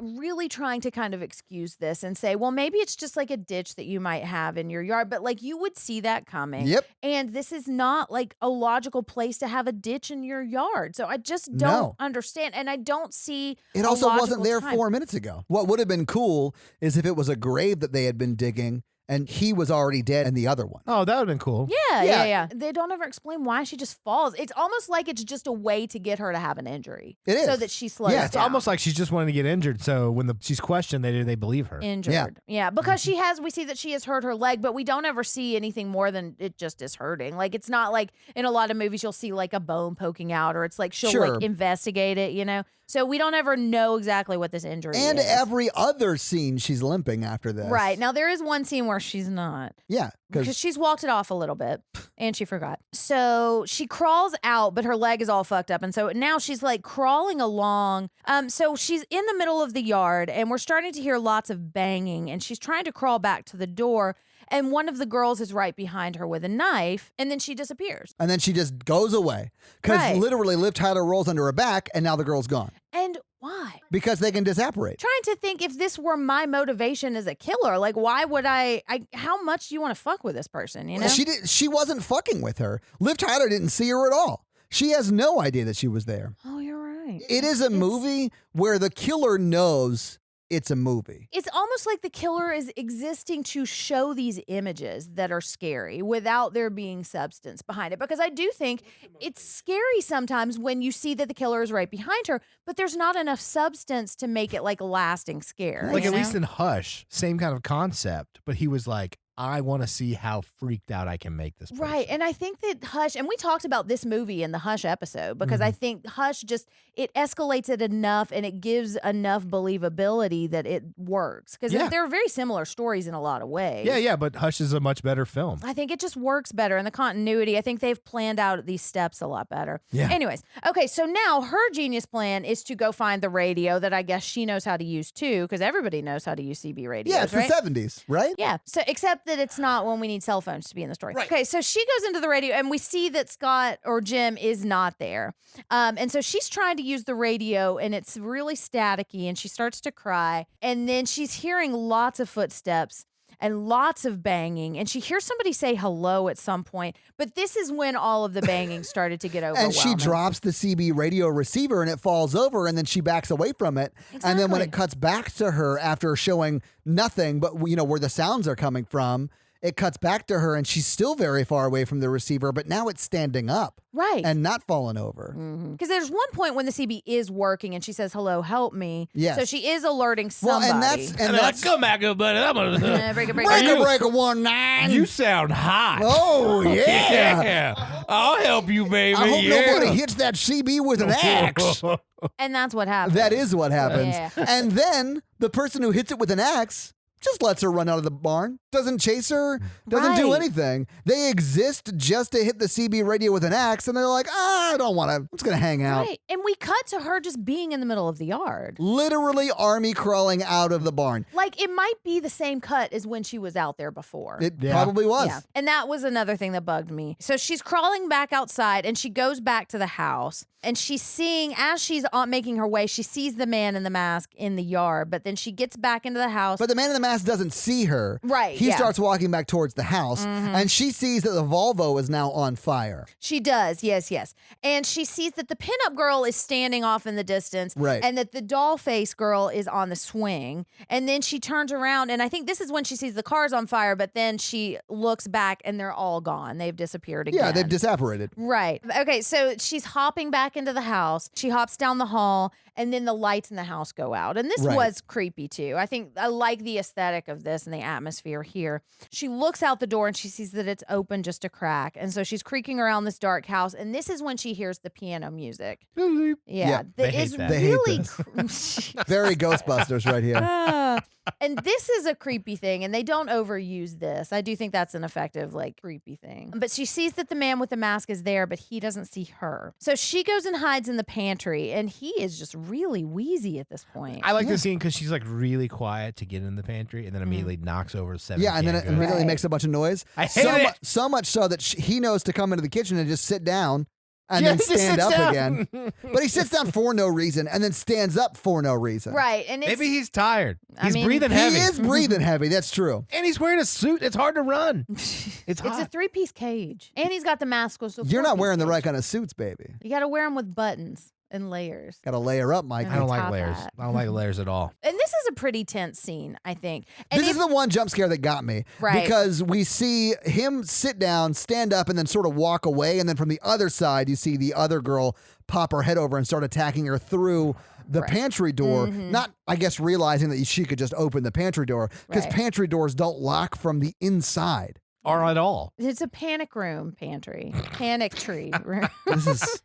really trying to kind of excuse this and say, well, maybe it's just like a ditch that you might have in your yard, but like you would see that coming. Yep. And this is not like a logical place to have a ditch in your yard. So I just don't No. understand. And I don't see It a also wasn't logical there time. 4 minutes ago. What would have been cool is if it was a grave that they had been digging and he was already dead in the other one. Oh, that would have been cool. Yeah. They don't ever explain why she just falls. It's almost like it's just a way to get her to have an injury. It is. So that she slows Yeah, down. It's almost like she's just wanting to get injured. So when she's questioned, they believe her. Injured. Yeah, because we see that she has hurt her leg, but we don't ever see anything more than it just is hurting. Like, it's not like in a lot of movies you'll see like a bone poking out, or it's like she'll Sure. like investigate it, So we don't ever know exactly what this injury And is. every other scene she's limping after this. Right. Now, there is one scene where she's not. Yeah, Because she's walked it off a little bit and she forgot. So she crawls out, but her leg is all fucked up. And so now she's like crawling along. So she's in the middle of the yard and we're starting to hear lots of banging and she's trying to crawl back to the door. And one of the girls is right behind her with a knife, and then she disappears. And then she just goes away. Because literally Liv Tyler rolls under her back, and now the girl's gone. And why? Because they can disapparate. Trying to think if this were my motivation as a killer, like why would I how much do you want to fuck with this person, you know? She wasn't fucking with her. Liv Tyler didn't see her at all. She has no idea that she was there. Oh, you're right. It is a movie where the killer knows it's a movie. It's almost like the killer is existing to show these images that are scary without there being substance behind it. Because I do think it's scary sometimes when you see that the killer is right behind her, but there's not enough substance to make it like a lasting scare. Like you at know? least in Hush, same kind of concept, but he was like, I want to see how freaked out I can make this person. Right. And I think that Hush, and we talked about this movie in the Hush episode, because I think Hush it escalates it enough and it gives enough believability that it works. Because they're very similar stories in a lot of ways. Yeah, but Hush is a much better film. I think it just works better in the continuity. I think they've planned out these steps a lot better. Yeah. Anyways, okay, so now her genius plan is to go find the radio that I guess she knows how to use too, because everybody knows how to use CB radios. Yeah, it's right? the 70s, right? Yeah. So except that it's not when we need cell phones to be in the story. Right. Okay, so she goes into the radio and we see that Scott or Jim is not there. And so she's trying to use the radio and it's really staticky and she starts to cry. And then she's hearing lots of footsteps and lots of banging. And she hears somebody say hello at some point. But this is when all of the banging started to get overwhelming. And she drops the CB radio receiver and it falls over and then she backs away from it. Exactly. And then when it cuts back to her after showing nothing but where the sounds are coming from, it cuts back to her and she's still very far away from the receiver, but now it's standing up. Right. And not falling over. Because there's one point when the CB is working and she says, hello, help me. Yes. So she is alerting somebody. Well, and that's come back, buddy. I'm gonna break it. breaker 19. You sound hot. Oh, yeah. Yeah. I'll help you, baby. I hope nobody hits that CB with an axe. And that's what happens. That is what happens. Yeah. And then the person who hits it with an axe just lets her run out of the barn, doesn't chase her, doesn't do Right. anything. They exist just to hit the CB radio with an axe, and they're like, I don't want to, I'm just going to hang out. Right. And we cut to her just being in the middle of the yard. Literally army crawling out of the barn. Like, it might be the same cut as when she was out there before. It probably was. Yeah. And that was another thing that bugged me. So she's crawling back outside and she goes back to the house and she's seeing, as she's making her way, she sees the man in the mask in the yard, but then she gets back into the house. But the man in the mask doesn't see her. Right, He yeah. starts walking back towards the house, and she sees that the Volvo is now on fire. She does, yes. And she sees that the pinup girl is standing off in the distance. Right. And that the doll face girl is on the swing. And then she turns around, and I think this is when she sees the cars on fire, but then she looks back and they're all gone. They've disappeared again. Yeah, they've disapparated. Right. Okay, so she's hopping back into the house. She hops down the hall, and then the lights in the house go out. And this Right. was creepy, too. I like the aesthetic of this and the atmosphere here. She looks out the door, and she sees that it's open just a crack. And so she's creaking around this dark house, and this is when she hears the piano music. Yeah, Yeah, they that hate is that. They hate really... Very Ghostbusters right here. And this is a creepy thing, and they don't overuse this. I do think that's an effective, like, creepy thing. But she sees that the man with the mask is there, but he doesn't see her. So she goes and hides in the pantry, and he is just really wheezy at this point. I like this scene because she's like really quiet to get in the pantry and then immediately knocks over 7 Yeah, and then it canned goods. immediately Right. makes a bunch of noise. I hate it. So much so that he knows to come into the kitchen and just sit down and Yeah, then he just stand sits up down. again. But he sits down for no reason and then stands up for no reason. Right, and it's... Maybe he's tired. I He's mean, breathing He heavy. is breathing heavy. That's true. And he's wearing a suit. It's hard to run. It's hot. It's a three-piece cage. And he's got the mask. So You're not four-piece wearing the cage. right kind of suits, baby. You got to wear them with buttons and layers. Got to layer up, Mike. And I don't like top layers. hat. I don't like layers at all. And this is a pretty tense scene, I think. And This is the one jump scare that got me. Right. Because we see him sit down, stand up, and then sort of walk away. And then from the other side, you see the other girl pop her head over and start attacking her through the Right. pantry door. Not, I guess, realizing that she could just open the pantry door. Because Right. pantry doors don't lock from the inside. or at all. It's a panic room pantry. Panic tree room. This is,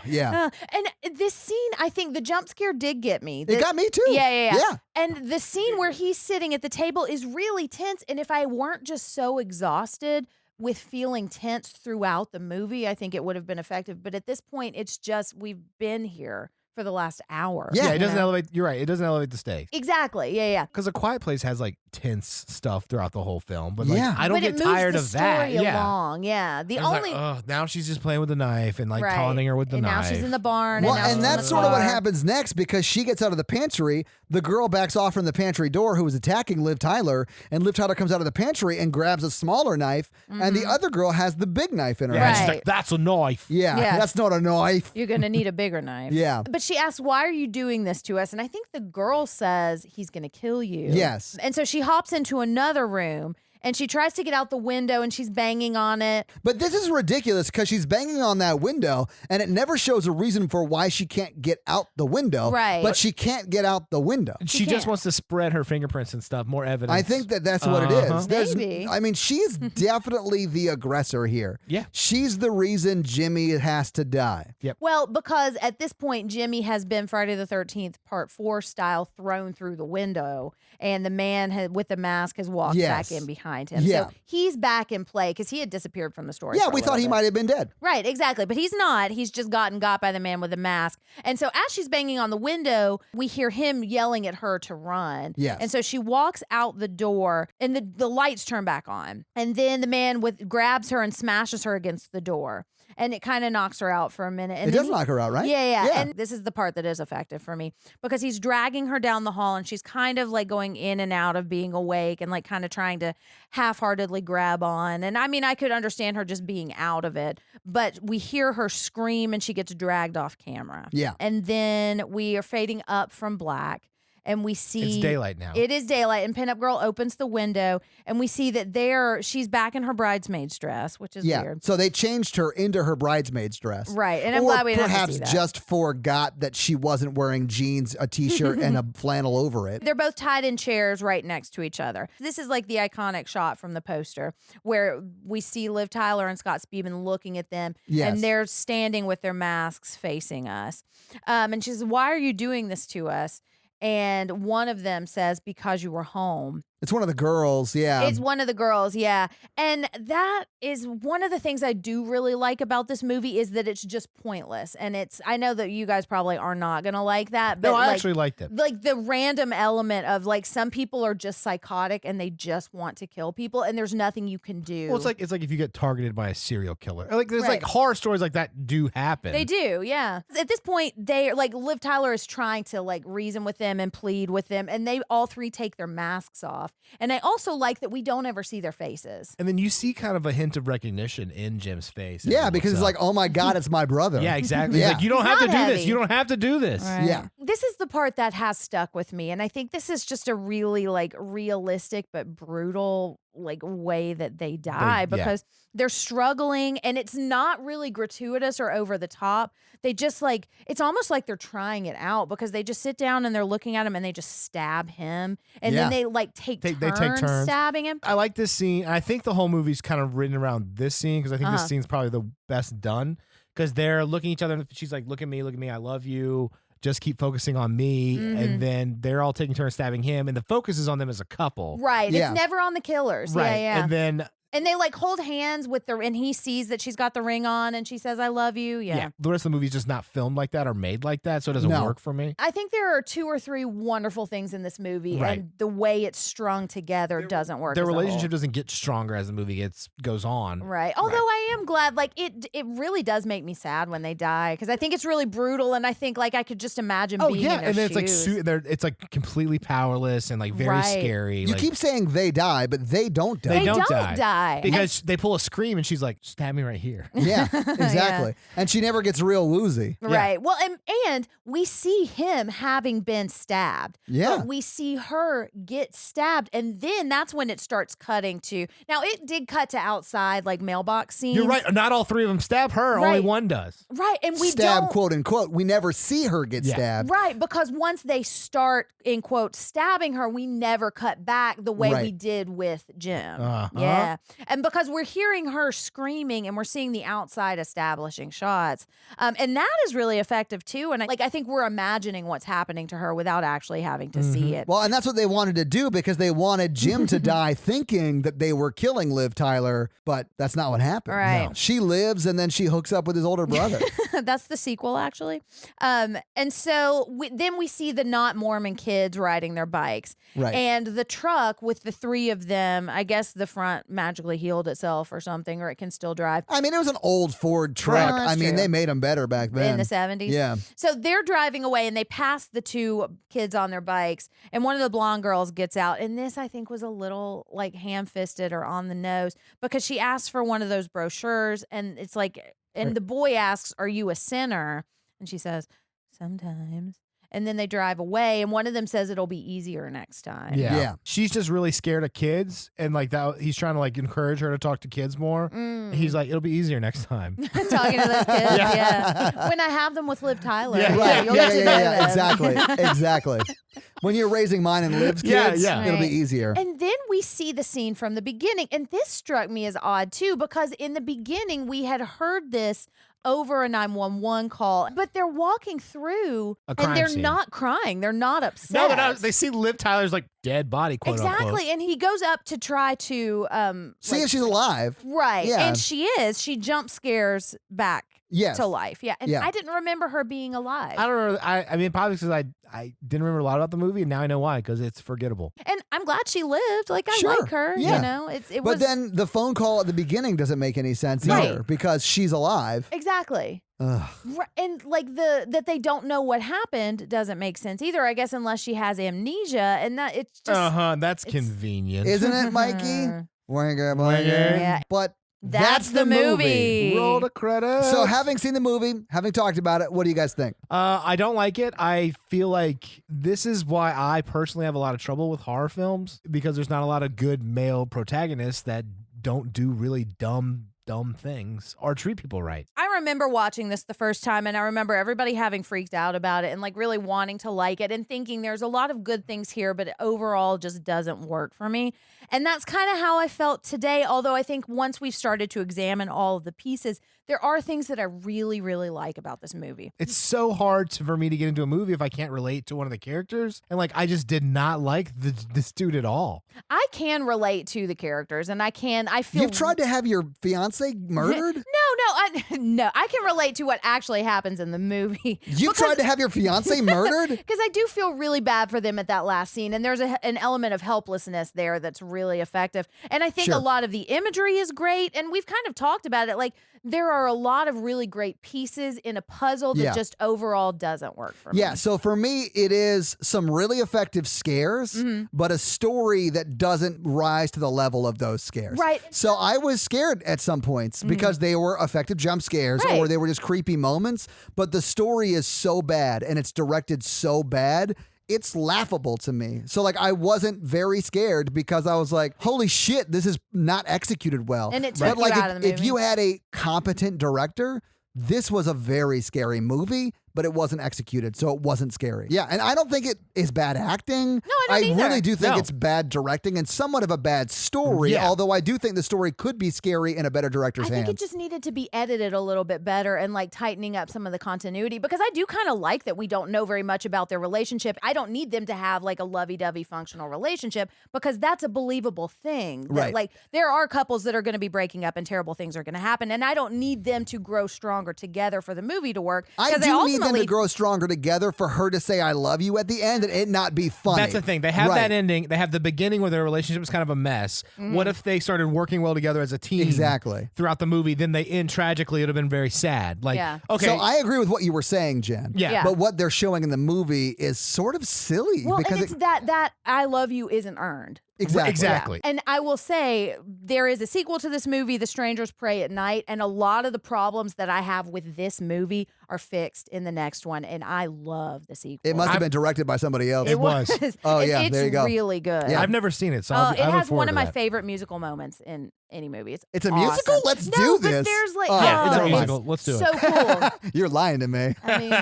yeah. And this scene, I think the jump scare did get me. It got me too. Yeah. And the scene where he's sitting at the table is really tense. And if I weren't just so exhausted with feeling tense throughout the movie, I think it would have been effective. But at this point, it's just, we've been here for the last hour. Yeah, it doesn't elevate. You're right. It doesn't elevate the stakes. Exactly. Yeah. Because A Quiet Place has like tense stuff throughout the whole film, but like Yeah. I don't But get it moves tired the of that. story Yeah. along. Yeah. The It's only like, oh, now she's just playing with the knife and like right. taunting her with the and knife. now she's in the barn. Well, and, now and she's that's in the sort of what car. happens next because she gets out of the pantry. The girl backs off from the pantry door who was attacking Liv Tyler, and Liv Tyler comes out of the pantry and grabs a smaller knife, and the other girl has the big knife in her Yeah, hand. she's Right. like, that's a knife. Yeah, that's not a knife. You're going to need a bigger knife. Yeah. But she asks, why are you doing this to us? And I think the girl says, he's going to kill you. Yes. And so she hops into another room and she tries to get out the window and she's banging on it. But this is ridiculous because she's banging on that window and it never shows a reason for why she can't get out the window. Right. But she can't get out the window. She just can't. wants to spread her fingerprints and stuff, more evidence. I think that's what it Uh-huh. is. There's- Maybe. I mean, she's definitely the aggressor here. Yeah. She's the reason Jimmy has to die. Well, because at this point, Jimmy has been Friday the 13th, part 4 style, thrown through the window. And the man with the mask has walked Yes. back in behind him. Yeah. So he's back in play because he had disappeared from the story. Yeah, for a we thought little he bit. might have been dead. Right, exactly. But he's not. He's just gotten got by the man with the mask. And so as she's banging on the window, we hear him yelling at her to run. Yes. And so she walks out the door and the lights turn back on. And then the man grabs her and smashes her against the door. And it kind of knocks her out for a minute. And It then does knock her out, right? Yeah. And this is the part that is effective for me because he's dragging her down the hall and she's kind of like going in and out of being awake and like kind of trying to half-heartedly grab on. And I mean, I could understand her just being out of it, but we hear her scream and she gets dragged off camera. Yeah. And then we are fading up from black. And we see it's daylight now. It is daylight, and Pinup Girl opens the window, and we see that she's back in her bridesmaid's dress, which is weird. So they changed her into her bridesmaid's dress. Right, and I'm or glad we didn't have to perhaps see that. just forgot that she wasn't wearing jeans, a t-shirt, and a flannel over it. They're both tied in chairs right next to each other. This is like the iconic shot from the poster where we see Liv Tyler and Scott Speedman looking at them, Yes. and they're standing with their masks facing us. And she says, "Why are you doing this to us?" And one of them says, "Because you were home." It's one of the girls, yeah. It's one of the girls, yeah. And that is one of the things I do really like about this movie is that it's just pointless. And I know that you guys probably are not going to like that. But no, I like, actually liked it. like the random element of like some people are just psychotic and they just want to kill people and there's nothing you can do. Well, it's like if you get targeted by a serial killer. Like there's like Right. horror stories like that do happen. They do, yeah. At this point, they like Liv Tyler is trying to like reason with them and plead with them, and they all three take their masks off. And I also like that we don't ever see their faces. And then you see kind of a hint of recognition in Jim's face. as yeah, he because looks it's up. like, oh my God, it's my brother. Yeah, exactly. Yeah. It's like, you don't He's have to not do heavy. this. You don't have to do this. Yeah. This is the part that has stuck with me. And I think this is just a really like realistic but brutal like way that they die because they're struggling and it's not really gratuitous or over the top. They just like, it's almost like they're trying it out because they just sit down and they're looking at him and they just stab him. And Yeah. then they like take They take turns turns. stabbing him. I like this scene. I think the whole movie's kind of written around this scene because I think this scene's probably the best done because they're looking at each other. And she's like, look at me, I love you. Just keep focusing on me. And then they're all taking turns stabbing him. And the focus is on them as a couple. Right. Yeah. It's never on the killers. Right. Yeah. And then And they like hold hands with and he sees that she's got the ring on and she says, "I love you." Yeah. the rest of the movie's just not filmed like that or made like that. So it doesn't No. work for me. I think there are 2 or 3 wonderful things in this movie, Right. and the way it's strung together doesn't work. Their as a relationship whole. doesn't get stronger as the movie goes on. Right. Although I am glad, like it really does make me sad when they die because I think it's really brutal, and I think like I could just imagine being in their and then it's like shoes. it's like completely powerless and like very Right. scary. You like, keep saying they die, but they don't die. They don't die. because they pull a scream and she's like, "Stab me right here." Yeah, exactly. And she never gets real woozy. Right. Well, and we see him having been stabbed. Yeah. But we see her get stabbed. And then that's when it starts cutting to. Now, it did cut to outside, like mailbox scene. You're right. Not all three of them stab her. Right. Only one does. Right, and we stab, don't... quote unquote. We never see her get stabbed. Right, because once they start, in quote, stabbing her, we never cut back the way we did with Jim. Yeah. And because we're hearing her screaming and we're seeing the outside establishing shots. And that is really effective too. And I think we're imagining what's happening to her without actually having to see it. Well, and that's what they wanted to do because they wanted Jim to die thinking that they were killing Liv Tyler, but that's not what happened. Right. No. She lives and then she hooks up with his older brother. That's the sequel, actually. And so then we see the not Mormon kids riding their bikes. Right. And the truck with the three of them, I guess the front magically healed itself or something, or it can still drive. I mean, it was an old Ford truck. Well, I mean, true. they made them better back then. In the 70s? Yeah. So they're driving away and they pass the two kids on their bikes. And one of the blonde girls gets out. And this, I think, was a little like ham-fisted or on the nose because she asks for one of those brochures. And it's like, and the boy asks, "Are you a sinner?" And she says, "Sometimes." And then they drive away, and one of them says it'll be easier next time. Yeah. She's just really scared of kids, and like that, he's trying to like encourage her to talk to kids more. He's like, "It'll be easier next time." Talking to those kids, yeah. When I have them with Liv Tyler, Right. you'll get to know them. Exactly. When you're raising mine and Liv's kids, it'll be easier. And then we see the scene from the beginning. And this struck me as odd, too, because in the beginning, we had heard this over a 911 call, but they're walking through and they're scene. not crying. They're not upset. No, but they see Liv Tyler's like dead body, quote unquote. Exactly. And he goes up to try to see if she's alive. Right. Yeah. And she is. She jump scares back to life. Yeah. And I didn't remember her being alive. I don't remember. I mean, probably because I didn't remember a lot about the movie, and now I know why, because it's forgettable. And I'm glad she lived. Like, I Sure. like her. Yeah. You know, it But was. then the phone call at the beginning doesn't make any sense either because she's alive. Exactly. Ugh. And like that they don't know what happened doesn't make sense either, I guess, unless she has amnesia, and that it's just That's convenient, isn't it, Mikey? Yeah. But that's the movie. Roll the credits. So, having seen the movie, having talked about it, what do you guys think? I don't like it. I feel like this is why I personally have a lot of trouble with horror films, because there's not a lot of good male protagonists that don't do really dumb things or treat people right. I remember watching this the first time, and I remember everybody having freaked out about it and like really wanting to like it and thinking there's a lot of good things here, but it overall just doesn't work for me. And that's kind of how I felt today, although I think once we've started to examine all of the pieces, there are things that I really, really like about this movie. It's so hard for me to get into a movie if I can't relate to one of the characters. And like, I just did not like this dude at all. I can relate to the characters, and I feel... You've tried to have your fiance murdered? No, I can relate to what actually happens in the movie. You've tried to have your fiance murdered? Because I do feel really bad for them at that last scene, and there's an element of helplessness there that's really effective. And I think a lot of the imagery is great, and we've kind of talked about it. Like, there are a lot of really great pieces in a puzzle that just overall doesn't work for me. Yeah, so for me, it is some really effective scares, but a story that doesn't rise to the level of those scares. Right. So I was scared at some points because they were effective jump scares or they were just creepy moments, but the story is so bad and it's directed so bad, it's laughable to me. So like I wasn't very scared because I was like, holy shit, this is not executed well. And it took you out of the movie. If you had a competent director, this was a very scary movie, but it wasn't executed, so it wasn't scary. Yeah, and I don't think it is bad acting. No, I don't either. really do think it's bad directing and somewhat of a bad story, although I do think the story could be scary in a better director's hands. I think it just needed to be edited a little bit better and like tightening up some of the continuity, because I do kind of like that we don't know very much about their relationship. I don't need them to have like a lovey-dovey functional relationship because that's a believable thing. That, like, there are couples that are going to be breaking up and terrible things are going to happen, and I don't need them to grow stronger together for the movie to work. I do need them to grow stronger together for her to say I love you at the end and it not be funny. That's the thing. They have that ending. They have the beginning where their relationship was kind of a mess. What if they started working well together as a team? Exactly. Throughout the movie, then they end tragically. It would have been very sad. Like, okay. So I agree with what you were saying, Jen. Yeah. But what they're showing in the movie is sort of silly. Well, because and it's that I love you isn't earned. Exactly. And I will say there is a sequel to this movie, The Strangers Pray at Night, and a lot of the problems that I have with this movie are fixed in the next one, and I love the sequel. It must have been directed by somebody else. It was. Oh, yeah, It's there you go. really good. Yeah. I've never seen it, so it I look has forward one of to my that. favorite musical moments in any movie. It's a awesome. musical? Let's No, do but this. there's like, Yeah, it's a never mind. musical. Let's do it. so cool. You're lying to me. I mean,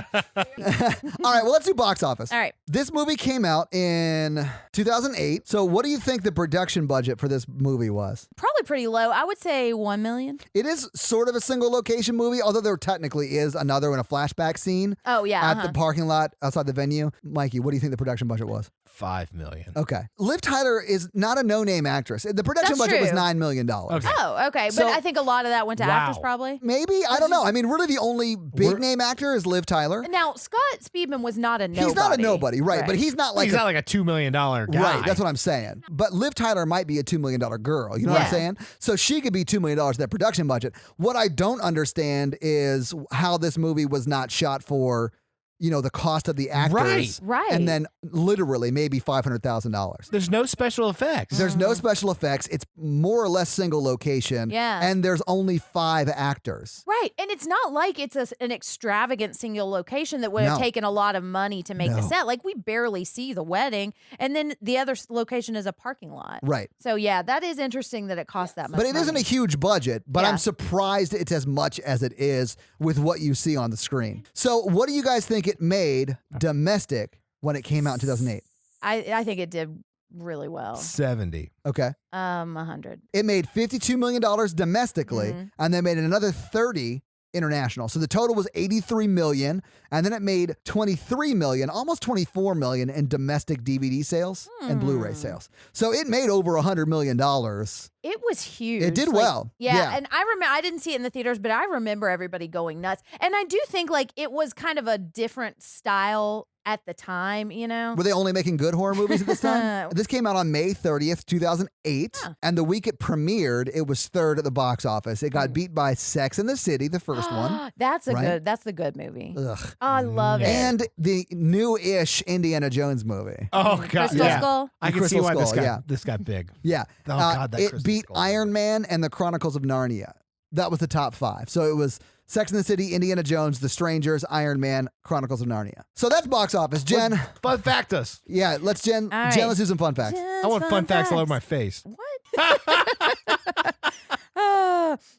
All right, well, let's do box office. all right. This movie came out in 2008. So what do you think the production budget for this movie was? Probably pretty low. I would say 1 million. It is sort of a single location movie, although there technically is another in a flashback scene Oh, yeah. at the parking lot outside the venue. Mikey, what do you think the production budget was? $5 million. Okay. Liv Tyler is not a no-name actress. The production That's budget was true. $9 million. Okay. Oh, okay. But So- I think a lot of that went to Wow. actors probably. Maybe? I don't know. I mean, really the only big-name actor is Liv Tyler. Now, Scott Speedman was not a nobody. He's not a nobody, right? But he's not like He's not like a $2 million guy. Right, that's what I'm saying. But Liv Tyler might be a $2 million girl. You know what I'm Yeah. saying? So she could be $2 million of that production budget. What I don't understand is how this movie was not shot for, the cost of the actors. Right. And then literally maybe $500,000. There's no special effects. There's no special effects. It's more or less single location. Yeah. And there's only 5 actors. Right. And it's not like it's an extravagant single location that would have No. taken a lot of money to make the No. set. Like, we barely see the wedding. And then the other location is a parking lot. Right. So, yeah, that is interesting that it costs that much But it isn't a money. huge budget, but Yeah. I'm surprised it's as much as it is with what you see on the screen. So what do you guys think it made domestic when it came out in 2008? I think it did really well. 70. Okay. 100. It made $52 million domestically, Mm-hmm. and then made another 30 international. So the total was 83 million, and then it made 23 million, almost 24 million in domestic DVD sales and Blu-ray sales. So it made over $100 million. It was huge. It did Like, well. Yeah. And I remember, I didn't see it in the theaters, but I remember everybody going nuts. And I do think like it was kind of a different style at the time, Were they only making good horror movies at this time? This came out on May 30th, 2008, and the week it premiered, it was third at the box office. It got beat by Sex and the City, the first one. That's Right? that's the good movie. Ugh. Oh, I love it. And the new-ish Indiana Jones movie. Oh, God. Crystal yeah. Skull? I can see Crystal why Skull, this got big. Yeah. Oh, God, that it Crystal beat Skull. Iron Man and the Chronicles of Narnia. That was the top 5. So it was Sex and the City, Indiana Jones, The Strangers, Iron Man, Chronicles of Narnia. So that's box office. Jen, Fun fact us. yeah, Jen, All right. let's do some fun facts. I want fun facts all over my face. What?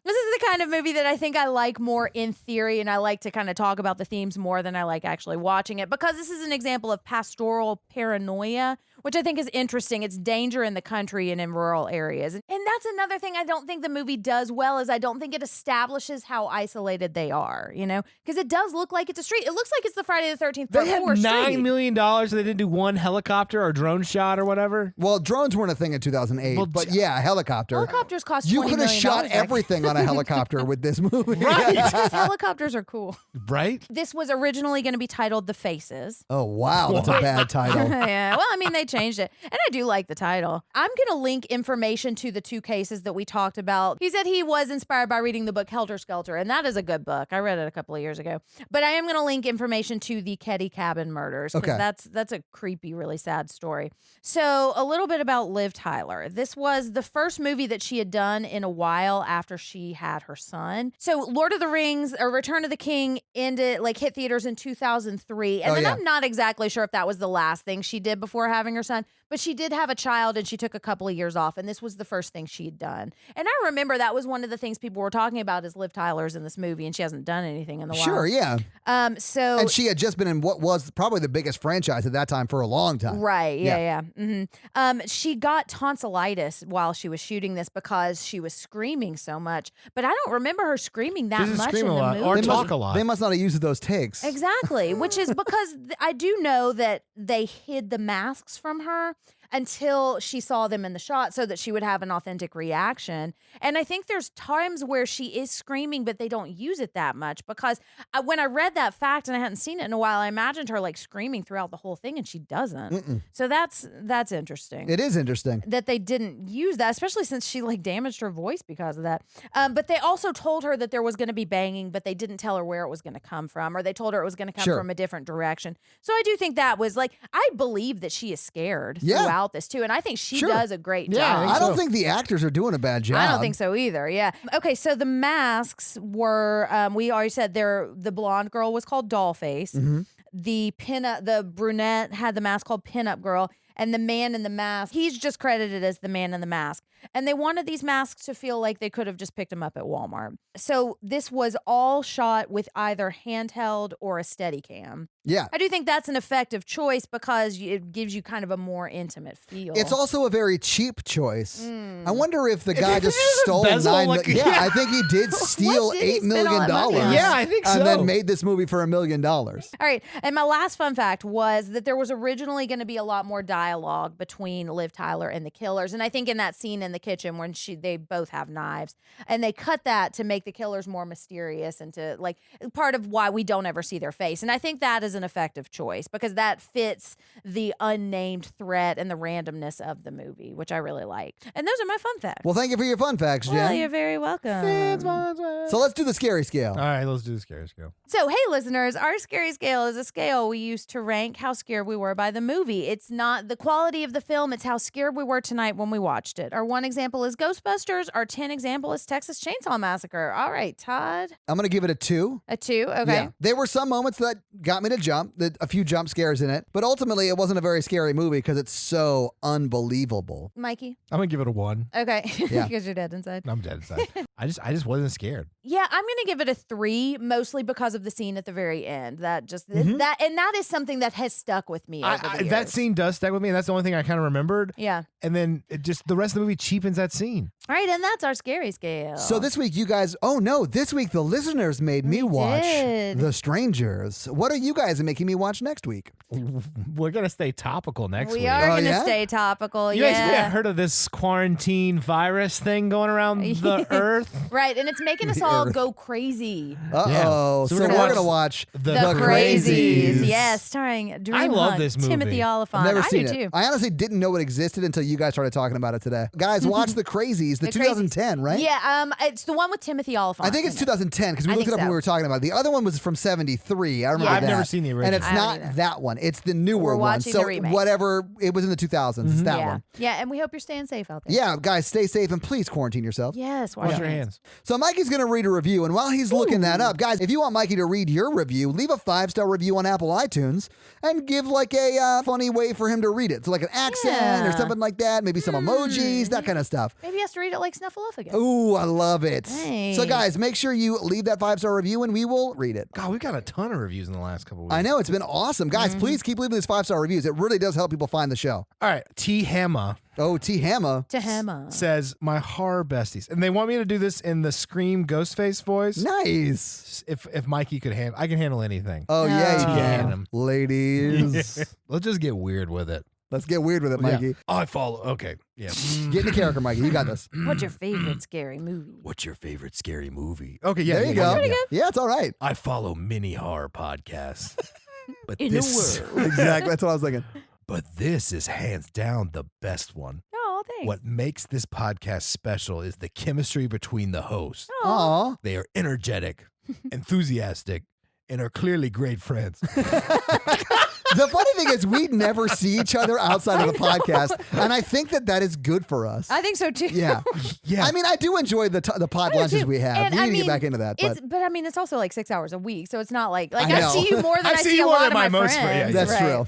This is the kind of movie that I think I like more in theory, and I like to kind of talk about the themes more than I like actually watching it, because this is an example of pastoral paranoia, which I think is interesting. It's danger in the country and in rural areas. And that's another thing I don't think the movie does well, is I don't think it establishes how isolated they are, because it does look like it's a street. It looks like it's the Friday the 13th They had parkour $9 street. million and they didn't do one helicopter or drone shot or whatever. Well, drones weren't a thing in 2008, Well, but yeah, a helicopter. Helicopters cost $20 You million. could have shot back everything on a helicopter with this movie. Right. Because helicopters are cool. Right? This was originally going to be titled The Faces. Oh, wow. That's a bad title. Yeah. Well, I mean, they changed it. And I do like the title. I'm going to link information to the 2 cases that we talked about. He said he was inspired by reading the book Helter Skelter, and that is a good book. I read it a couple of years ago. But I am going to link information to the Ketty Cabin murders, because Okay. that's a creepy, really sad story. So a little bit about Liv Tyler. This was the first movie that she had done in a while after she had her son. So Lord of the Rings or Return of the King hit theaters in 2003. And Oh, then yeah. I'm not exactly sure if that was the last thing she did before having her son, but she did have a child and she took a couple of years off, and this was the first thing she had done. And I remember that was one of the things people were talking about, is Liv Tyler's in this movie, and she hasn't done anything in the Sure, while. yeah. So And she had just been in what was probably the biggest franchise at that time for a long time. right, yeah. She got tonsillitis while she was shooting this because she was screaming so much, but I don't remember her screaming that She doesn't much scream in a the lot movie. or They talk must- a lot. They must not have used those takes. Exactly, which is because I do know that they hid the masks from her until she saw them in the shot so that she would have an authentic reaction. And I think there's times where she is screaming, but they don't use it that much, because when I read that fact and I hadn't seen it in a while, I imagined her like screaming throughout the whole thing, and she doesn't. So that's interesting. It is interesting. That they didn't use that, especially since she like damaged her voice because of that. But they also told her that there was going to be banging, but they didn't tell her where it was going to come from, or they told her it was going to come Sure. from a different direction. So I do think that was like, I believe that she is scared Yeah. throughout about this too, and I think she Sure. does a great Yeah, job. I don't think the actors are doing a bad job. I don't think so either. Yeah. Okay. So the masks were. We already said the blonde girl was called Dollface. Mm-hmm. The brunette had the mask called Pinup Girl, and the man in the mask, he's just credited as the man in the mask. And they wanted these masks to feel like they could have just picked them up at Walmart. So this was all shot with either handheld or a Steadicam. Yeah. I do think that's an effective choice because it gives you kind of a more intimate feel. It's also a very cheap choice. I wonder if the guy If just he just stole embezzled, $9 like, million. Yeah, yeah. I think he did steal did he $8 spend all million. that money on? Yeah, I think so. And then made this movie for $1 million. All right. And my last fun fact was that there was originally going to be a lot more dialogue between Liv Tyler and the killers. And I think in that scene in the kitchen when they both have knives, and they cut that to make the killers more mysterious and to like part of why we don't ever see their face. And I think that is an effective choice because that fits the unnamed threat and the randomness of the movie, which I really liked. And those are my fun facts. Well, thank you for your fun facts, Jen. Well, you're very welcome. So let's do the scary scale. All right, let's do the scary scale. So, hey, listeners, our scary scale is a scale we use to rank how scared we were by the movie. It's not the quality of the film, it's how scared we were tonight when we watched it. Our one example is Ghostbusters. Our 10 example is Texas Chainsaw Massacre. All right, Todd. I'm going to give it a 2. A 2? Okay. Yeah. There were some moments that got me to jump, a few jump scares in it, but ultimately it wasn't a very scary movie because it's so unbelievable. Mikey? I'm gonna give it a 1. Okay. Yeah. Because you're dead inside. I'm dead inside. I just wasn't scared. Yeah, I'm going to give it a 3, mostly because of the scene at the very end. That is something that has stuck with me over the years. That scene does stick with me, and that's the only thing I kind of remembered. Yeah. And then the rest of the movie cheapens that scene. All right, and that's our scary scale. So this week, you guys, this week the listeners made me watch did. The Strangers. What are you guys making me watch next week? We're gonna stay topical next week. We are Oh, going to yeah? stay topical. You guys may yeah. have heard of this quarantine virus thing going around the earth? Right, and it's making us all go crazy. Uh-oh. Yeah. So So we're we're going gonna to watch The Crazies. Crazies. Yes, starring Dream I love Hunt, this movie. Timothy Oliphant. I've never I seen do it. too. I honestly didn't know it existed until you guys started talking about it today. Guys, watch The Crazies, the The 2010, right? Yeah, it's the one with Timothy Oliphant. I think it's in it. 2010 because we I looked it think up when so. we were talking about it. The other one was from 73. I remember Yeah. that. I've never seen the And original. it's I don't not either. that one. It's the newer We're one. watching So the remake. whatever, it was in the 2000s. It's that Yeah. one. Yeah, and we hope you're staying safe out there. Yeah, guys, stay safe and please quarantine yourself. Yes, Wash your hands. So Mikey's going to read a review, and while he's looking that up, guys, if you want Mikey to read your review, leave a 5-star review on Apple iTunes and give like a funny way for him to read it. So like an accent or Yeah. something like that, maybe some emojis, that kind of stuff. Maybe he has to read it like Snuffleupagus. Ooh, I love it. Hey. So guys, make sure you leave that 5-star review and we will read it. God, we've got a ton of reviews in the last couple of weeks. I know, it's been awesome. Guys, please keep leaving these 5-star reviews. It really does help people find the show. All right, T. Hamma Oh, T. Hamma. To Hammer. says, my horror besties. And they want me to do this in the Scream Ghostface voice. Nice. If Mikey could handle, I can handle anything. Oh, yeah, you Oh. can. Ladies. Let's just get weird with it. Let's get weird with it, Mikey. Yeah. I follow. Okay. Yeah. Get into character, Mikey. You got this. What's your favorite scary movie? What's your favorite scary movie? Okay. Yeah. There you go. Yeah. Yeah, it's all right. I follow mini horror podcasts. But In the this, world. Exactly. That's what I was thinking. but this is hands down the best one. Oh, thanks. What makes this podcast special is the chemistry between the hosts. Aw. They are energetic, enthusiastic, and are clearly great friends. The funny thing is, we never see each other outside of the podcast, and I think that is good for us. I think so too. Yeah. Yeah. I mean, I do enjoy the pod I do lunches too. we have. And We I need to mean, get back into that. But I mean, it's also like 6 hours a week, so it's not like I I know. see you more than I see you a more lot than of my most friends. friends. That's right. true.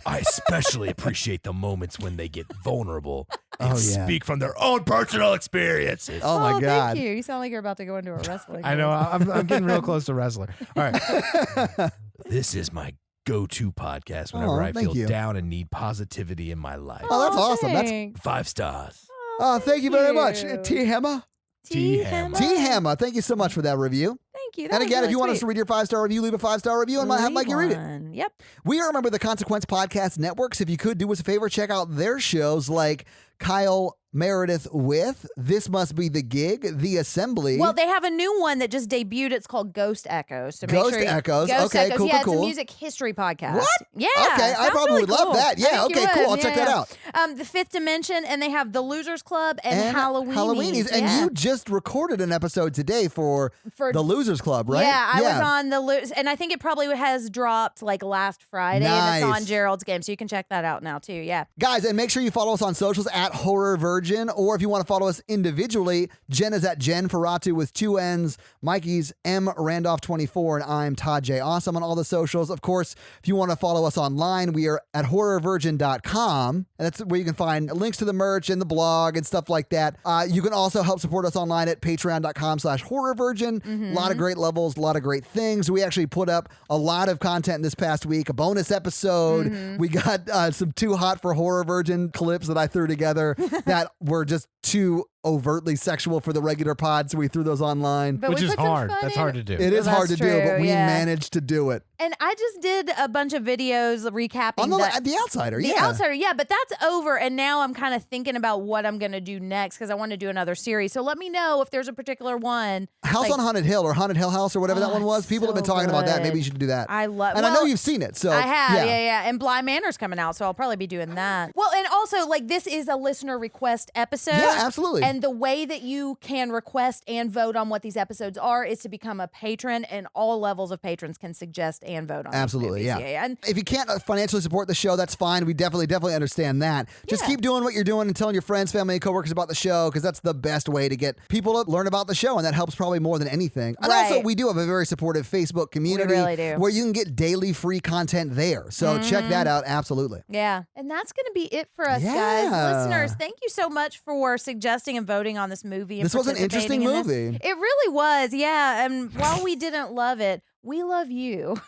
I especially appreciate the moments when they get vulnerable and Oh, yeah. speak from their own personal experiences. Oh, my God. Thank you. You sound like you're about to go into a wrestling. I know. match. I'm getting real close to wrestler. All right. This is my go-to podcast whenever Aw, I thank feel you. down and need positivity in my life. Oh, that's awesome. That's thanks. 5 stars. Oh, thank you very much. you. T. Hamma. T. Hammer. T. Hamma, thank you so much for that review. Thank you. That And was again, if really you want us sweet. to read your 5-star review, leave a 5-star review and have Mikey read it. one. Yep. We are a member of the Consequence Podcast Network, so if you could do us a favor, check out their shows like Kyle Meredith with This Must Be the Gig, The Assembly. Well, they have a new one that just debuted. It's called Ghost Echoes. So Ghost make sure Echoes. Ghost Okay, Echoes. cool, Yeah, cool, it's cool. a music history podcast. What? Yeah. Okay, I sounds probably really would love cool. that. Yeah, I think you okay, cool. would. I'll check that out. The Fifth Dimension, and they have the Losers Club and Halloweenies. Halloweenies. And Yeah. you just recorded an episode today for the Losers Club, right? Yeah, I was on the and I think it probably has dropped like last Friday, and it's on Gerald's game, so you can check that out now too. Yeah, guys, and make sure you follow us on socials at Horror Virgin, or if you want to follow us individually, Jen is at Jenn Ferratu with 2 N's, Mikey's M Randolph 24, and I'm Todd J Awesome on all the socials. Of course, if you want to follow us online, we are at horrorvirgin.com, and that's where you can find links to the merch and the blog and stuff like that. You can also help support us online at patreon.com/horrorvirgin. A lot of great levels, a lot of great things. We actually put up a lot of content this past week, a bonus episode. We got some Too Hot for Horror Virgin clips that I threw together that were just too overtly sexual for the regular pod, so we threw those online. but Which we is put some hard. fun That's in. hard to do. It is Well, hard to that's do, but true, we yeah. managed to do it. And I just did a bunch of videos recapping On the Outsider, The yeah. Outsider, yeah, but that's over, and now I'm kind of thinking about what I'm going to do next because I want to do another series. So let me know if there's a particular one. House like- on Haunted Hill or Haunted Hill House or whatever that one was. it's People have been so talking about that. good. Maybe you should do that. I love, And I know you've seen it, so I have, yeah. And Bly Manor's coming out, so I'll probably be doing that. Well, and also, like, this is a listener request episode. Yeah, absolutely. And the way that you can request and vote on what these episodes are is to become a patron, and all levels of patrons can suggest and vote on these Absolutely, movies. yeah. And If you can't financially support the show, that's fine. We definitely understand that. Just Yeah. keep doing what you're doing and telling your friends, family, and coworkers about the show, because that's the best way to get people to learn about the show, and that helps probably more than anything. And also, Right. we do have a very supportive Facebook community really do. where you can get daily free content there. So check that out. Absolutely. yeah. And that's going to be it for us, Yeah. guys. Listeners, thank you so much for suggesting and voting on this movie. And This was an interesting participating in this. movie. It really was, yeah. And while we didn't love it, we love you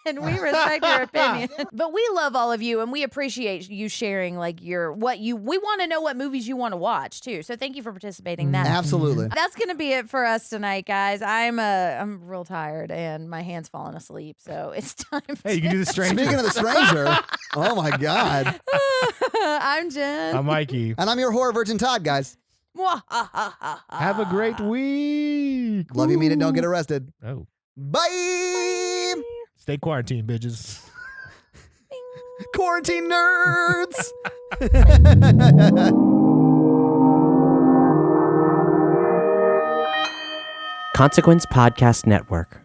and we respect your opinion. But we love all of you and we appreciate you sharing like we want to know what movies you want to watch too. So thank you for participating in that. Absolutely. That's going to be it for us tonight, guys. I'm real tired and my hand's falling asleep. So it's time Hey, you can do the stranger. Speaking of the stranger, oh my God. I'm Jen. I'm Mikey. And I'm your Horror Virgin Todd, guys. Have a great week. Love you, mean it, don't get arrested. Oh, Bye. stay quarantined, bitches. Quarantine nerds. Consequence Podcast Network.